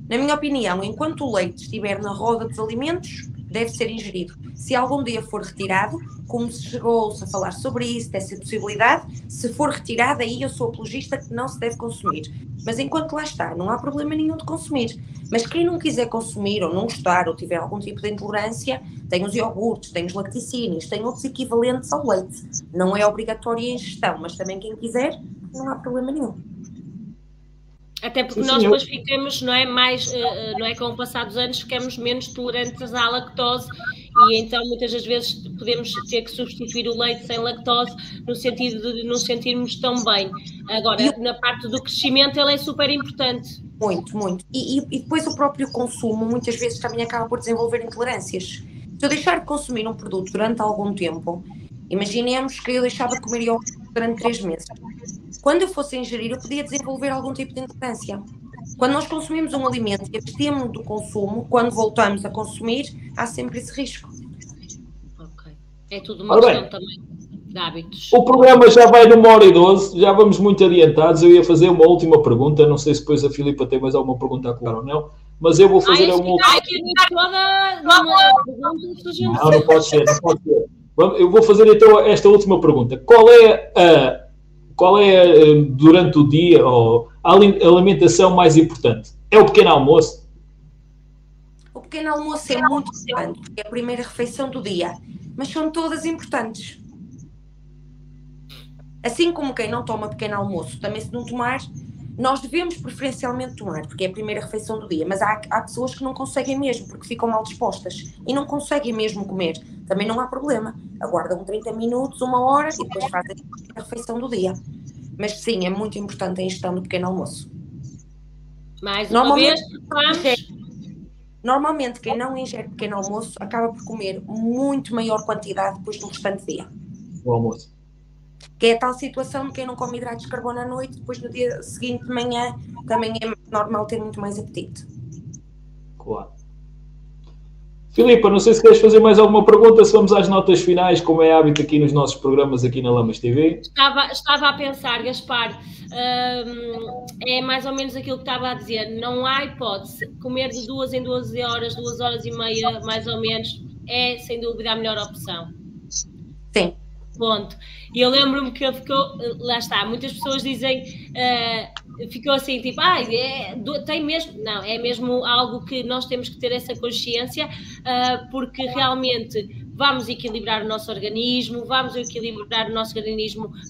Na minha opinião, enquanto o leite estiver na roda dos alimentos, deve ser ingerido. Se algum dia for retirado, como se chegou-se a falar sobre isso, dessa possibilidade, se for retirado, aí eu sou apologista que não se deve consumir. Mas enquanto lá está, não há problema nenhum de consumir. Mas quem não quiser consumir, ou não gostar, ou tiver algum tipo de intolerância, tem os iogurtes, tem os lacticínios, tem outros equivalentes ao leite. Não é obrigatória a ingestão, mas também quem quiser, não há problema nenhum. Até porque nós depois ficamos, não é, mais, não é, com o passar dos anos, ficamos menos tolerantes à lactose, e então muitas das vezes podemos ter que substituir o leite sem lactose, no sentido de nos sentirmos tão bem. Agora, na parte do crescimento, ele é super importante. Muito, muito. E depois o próprio consumo, muitas vezes, também acaba por desenvolver intolerâncias. Se eu deixar de consumir um produto durante algum tempo, imaginemos que eu deixava de comer iogurte durante 3 meses. Quando eu fosse ingerir, eu podia desenvolver algum tipo de intolerância. Quando nós consumimos um alimento e abstemos do consumo, quando voltamos a consumir, há sempre esse risco. Ok. É tudo uma questão também de hábitos. O programa já vai numa hora e 12, já vamos muito adiantados. Eu ia fazer uma última pergunta, não sei se depois a Filipa tem mais alguma pergunta a colocar ou não, mas eu vou fazer uma última... Não pode ser, não pode ser. Eu vou fazer então esta última pergunta. Qual é, durante o dia, a alimentação mais importante? É o pequeno almoço? O pequeno almoço é muito importante, é a primeira refeição do dia, mas são todas importantes. Assim como quem não toma pequeno almoço, também se não tomar, nós devemos preferencialmente tomar, porque é a primeira refeição do dia, mas há pessoas que não conseguem mesmo, porque ficam mal dispostas e não conseguem mesmo comer. Também não há problema, aguardam 30 minutos, 1 hora e depois fazem a refeição do dia. Mas sim, é muito importante a ingestão do pequeno almoço. Mais uma vez, Normalmente, quem não ingere pequeno almoço acaba por comer muito maior quantidade depois do restante dia. O almoço. Que é a tal situação de quem não come hidratos de carbono à noite, depois no dia seguinte de manhã também é normal ter muito mais apetite. Claro. Filipa, não sei se queres fazer mais alguma pergunta, se vamos às notas finais, como é hábito aqui nos nossos programas aqui na Lamas TV. Estava a pensar, Gaspar, é mais ou menos aquilo que estava a dizer, não há hipótese, comer de 2 em 2 horas, 2 horas e meia, mais ou menos, é sem dúvida a melhor opção. Sim. Ponto. E eu lembro-me que ele ficou, lá está, muitas pessoas dizem, ficou assim, tipo, tem mesmo, não, é mesmo algo que nós temos que ter essa consciência, porque realmente vamos equilibrar o nosso organismo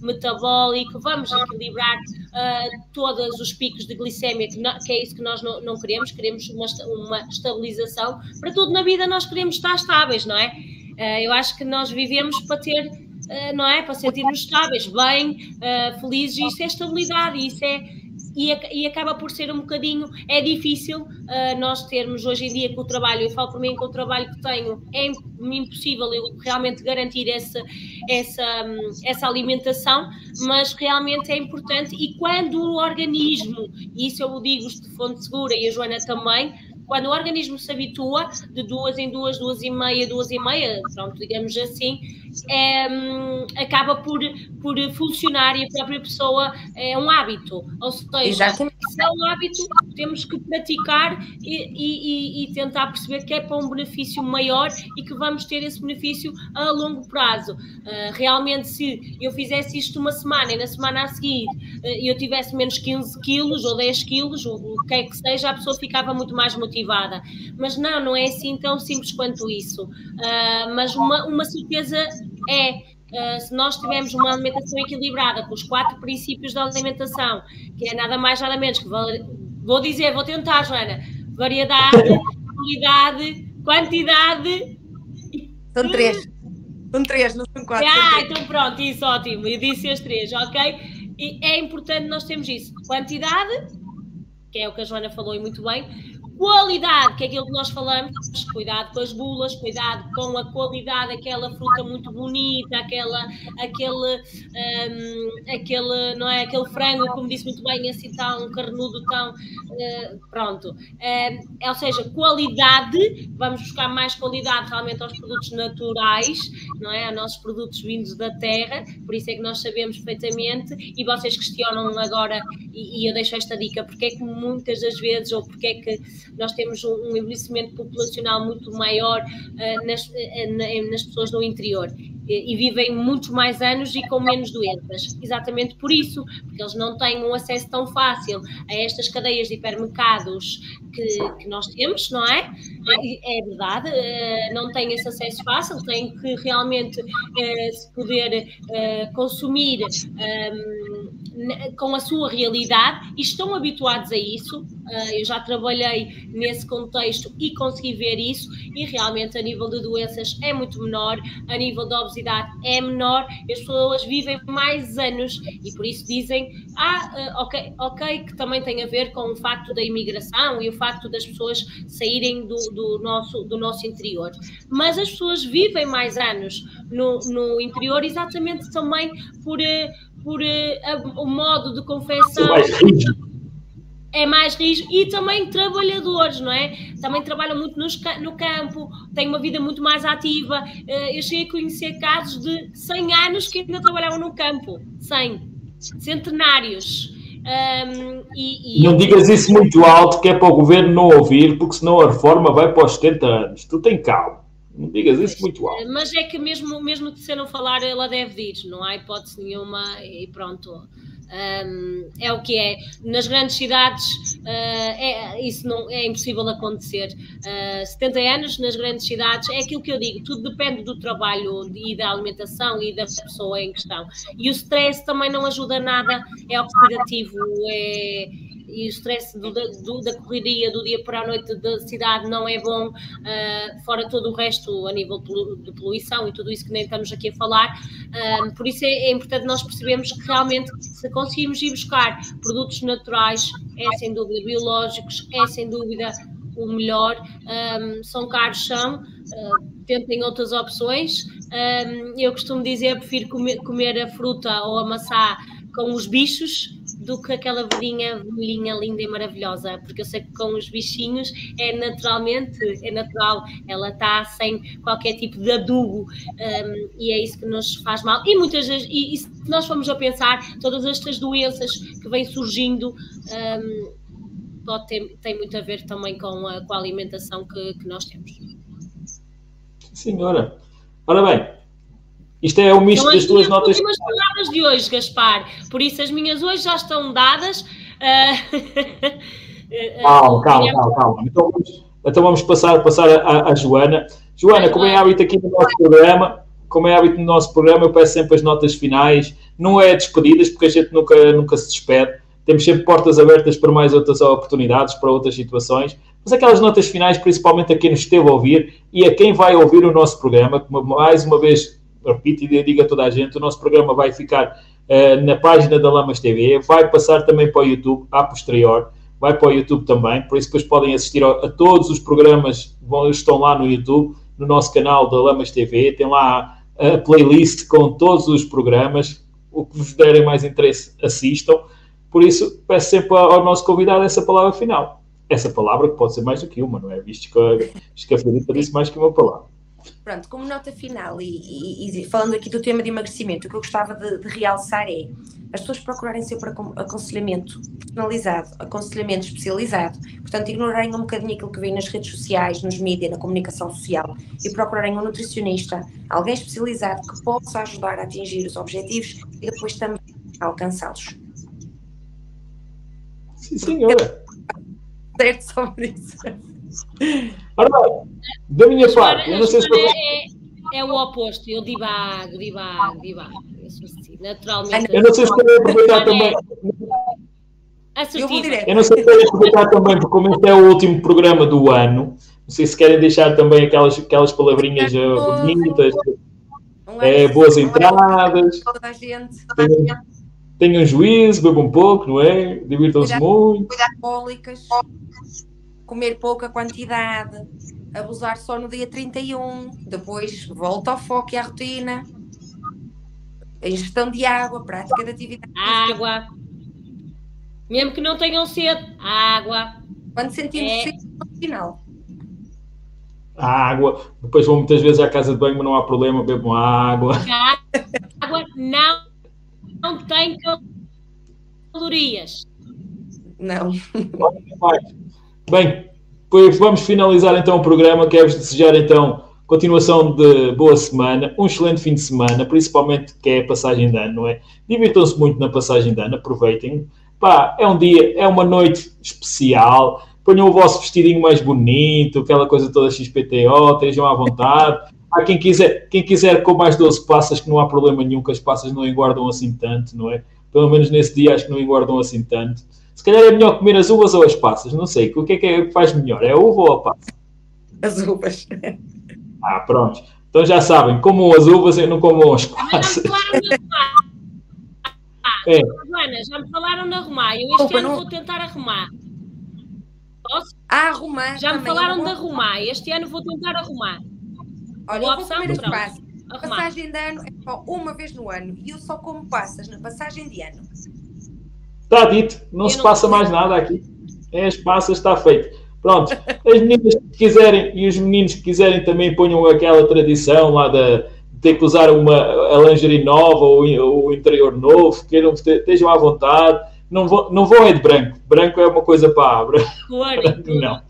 metabólico, vamos equilibrar todos os picos de glicémia, que é isso que nós não queremos, queremos uma estabilização. Para tudo na vida nós queremos estar estáveis, não é? Eu acho que nós vivemos para ter, não é? Para sentir-nos estáveis, bem, felizes, e isso é estabilidade, e acaba por ser um bocadinho, é difícil nós termos hoje em dia com o trabalho, eu falo por mim, com o trabalho que tenho, é impossível eu realmente garantir essa alimentação, mas realmente é importante, e quando o organismo, e isso eu digo de fonte segura, e a Joana também, quando o organismo se habitua de 2 em 2, 2 e meia, pronto, digamos assim, acaba por funcionar, e a própria pessoa é um hábito. Ou seja, exatamente, se é um hábito, temos que praticar e tentar perceber que é para um benefício maior e que vamos ter esse benefício a longo prazo. Realmente, se eu fizesse isto uma semana e na semana a seguir eu tivesse menos 15 quilos ou 10 quilos, o que é que seja, a pessoa ficava muito mais motivada. Mas não é assim tão simples quanto isso. Mas uma certeza se nós tivermos uma alimentação equilibrada com os 4 princípios da alimentação, que é nada mais nada menos que, vou tentar, Joana, variedade, qualidade, quantidade. São 3, não são 4. Então pronto, isso, ótimo, eu disse as 3, ok? E é importante nós termos isso, quantidade, que é o que a Joana falou e muito bem, qualidade, que é aquilo que nós falamos, cuidado com as bulas, cuidado com a qualidade, aquela fruta muito bonita, não é, aquele frango, como disse muito bem, assim tão carnudo, tão, pronto. Ou seja, qualidade, vamos buscar mais qualidade realmente aos produtos naturais, não é, aos nossos produtos vindos da terra, por isso é que nós sabemos perfeitamente, e vocês questionam agora, e eu deixo esta dica, porque é que muitas das vezes, ou porque é que nós temos um envelhecimento populacional muito maior nas pessoas no interior e vivem muitos mais anos e com menos doenças. Exatamente por isso, porque eles não têm um acesso tão fácil a estas cadeias de hipermercados que nós temos, não é? É verdade, não têm esse acesso fácil, têm que realmente se poder consumir com a sua realidade e estão habituados a isso. Eu já trabalhei nesse contexto e consegui ver isso, e realmente a nível de doenças é muito menor, a nível de obesidade é menor, as pessoas vivem mais anos, e por isso dizem, ok, que também tem a ver com o facto da imigração e o facto das pessoas saírem do nosso interior. Mas as pessoas vivem mais anos no interior exatamente também por o modo de confecção é mais rígido, e também trabalhadores, não é? Também trabalham muito no campo, têm uma vida muito mais ativa. Eu cheguei a conhecer casos de 100 anos que ainda trabalhavam no campo, 100, centenários. Não digas isso muito alto, que é para o governo não ouvir, porque senão a reforma vai para os 70 anos. Tu tem calma. Não digas isso muito alto. Mas é que mesmo que se não falar, ela deve ir, não há hipótese nenhuma, e pronto. É o que é. Nas grandes cidades isso não é impossível acontecer. 70 anos nas grandes cidades, é aquilo que eu digo, tudo depende do trabalho e da alimentação e da pessoa em questão. E o stress também não ajuda nada, é oxidativo, e o stress da correria do dia para a noite da cidade não é bom, fora todo o resto a nível de poluição e tudo isso que nem estamos aqui a falar. Por isso é importante nós percebermos que realmente, se conseguirmos ir buscar produtos naturais, é sem dúvida biológicos, é sem dúvida o melhor. São caros, tentem outras opções. Eu costumo dizer, prefiro comer a fruta ou a maçã com os bichos do que aquela vermelhinha linda e maravilhosa, porque eu sei que com os bichinhos é natural, ela está sem qualquer tipo de adubo, e é isso que nos faz mal. E muitas vezes, e se nós formos a pensar, todas estas doenças que vêm surgindo, tem muito a ver também com a alimentação que nós temos. Senhora. Ora bem, isto é o misto das tuas notas. São as palavras de hoje, Gaspar. Por isso as minhas hoje já estão dadas. Calma. Então vamos passar à Joana. Joana, como é hábito aqui no nosso programa, eu peço sempre as notas finais. Não é despedidas, porque a gente nunca se despede. Temos sempre portas abertas para mais outras oportunidades, para outras situações. Mas aquelas notas finais, principalmente a quem nos esteve a ouvir e a quem vai ouvir o nosso programa, que mais uma vez, repito e digo a toda a gente, o nosso programa vai ficar na página da Lamas TV, vai passar também para o YouTube, a posterior, vai para o YouTube também, por isso depois podem assistir a todos os programas que estão lá no YouTube, no nosso canal da Lamas TV, tem lá a playlist com todos os programas, o que vos derem mais interesse, assistam. Por isso, peço sempre ao nosso convidado essa palavra final. Essa palavra que pode ser mais do que uma, não é? Visto que a Filipa disse mais que uma palavra. Pronto, como nota final e falando aqui do tema de emagrecimento, o que eu gostava de realçar é as pessoas procurarem sempre aconselhamento personalizado, aconselhamento especializado, portanto ignorarem um bocadinho aquilo que vem nas redes sociais, nos mídias, na comunicação social e procurarem um nutricionista, alguém especializado que possa ajudar a atingir os objetivos e depois também a alcançá-los. Sim, senhora. Certo sobre isso. Ora bem, da minha parte, eu não sei se é o oposto, eu divago. Eu sou assim, naturalmente. Eu não sei se podem aproveitar também. Eu não sei se podem aproveitar também, porque como este é o último programa do ano, não sei se querem deixar também aquelas palavrinhas bonitas, boas entradas. Toda a gente. Tenham juízo, bebam um pouco, não é? Divirtam-se muito. Cuidar cólicas, comer pouca quantidade, abusar só no dia 31, depois volta ao foco e à rotina, a ingestão de água, prática de atividade. Água. Mesmo que não tenham sede, água. Quando sentimos sede, no final. Água. Depois vão muitas vezes à casa de banho, mas não há problema, bebam água. A água não tem calorias. Não. Bem, pois vamos finalizar então o programa. Quero-vos desejar então continuação de boa semana, um excelente fim de semana, principalmente que é a passagem de ano, não é? Divirtam-se muito na passagem de ano, aproveitem. Pá, é um dia, é uma noite especial. Ponham o vosso vestidinho mais bonito, aquela coisa toda XPTO, estejam à vontade. Há quem quiser com mais 12 passas, que não há problema nenhum, que as passas não engordam assim tanto, não é? Pelo menos nesse dia acho que não engordam assim tanto. Se calhar é melhor comer as uvas ou as passas, não sei. O que é que faz melhor? É a uva ou a passa? As uvas. Pronto. Então já sabem, comam as uvas e não comam as passas. Joana, já me falaram na Romá. Eu este ano vou tentar arrumar. Posso? Arrumar. Já me falaram de arrumar. Este ano vou tentar arrumar. Olha, eu vou comer as passas. A passagem de ano é só uma vez no ano e eu só como passas na passagem de ano. Está dito, não se passa mais nada aqui. As passas, está feito. Pronto, as meninas que quiserem e os meninos que quiserem também ponham aquela tradição lá de ter que usar a lingerie nova ou o interior novo, queiram, estejam à vontade. Não vão é de branco. Branco é uma coisa para branco não.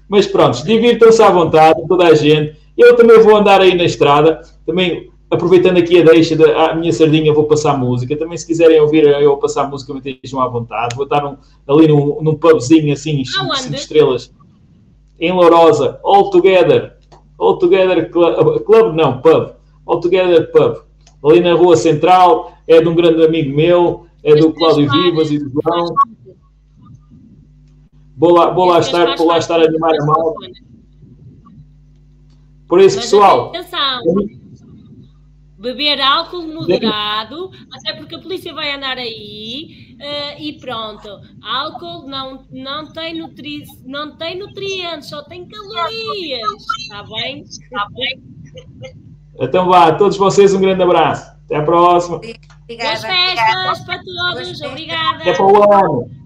Mas pronto, divirtam-se à vontade, toda a gente. Eu também vou andar aí na estrada, também aproveitando aqui a deixa da minha sardinha, vou passar música. Também se quiserem ouvir eu passar música, me estejam à vontade. Vou estar ali num pubzinho assim, 5 estrelas, em Lourosa, All Together Club, não, Pub. All Together Pub. Ali na Rua Central, é de um grande amigo meu, é do Cláudio Vivas e do João. Vou lá estar a animar a malta. Por isso, pessoal. Atenção, beber álcool moderado, até porque a polícia vai andar aí. e pronto. Álcool não tem nutrientes, só tem calorias. Está bem? Está bem. Então vá, a todos vocês um grande abraço. Até a próxima. Obrigada. Boas festas para todos. Obrigada. Até para o ano.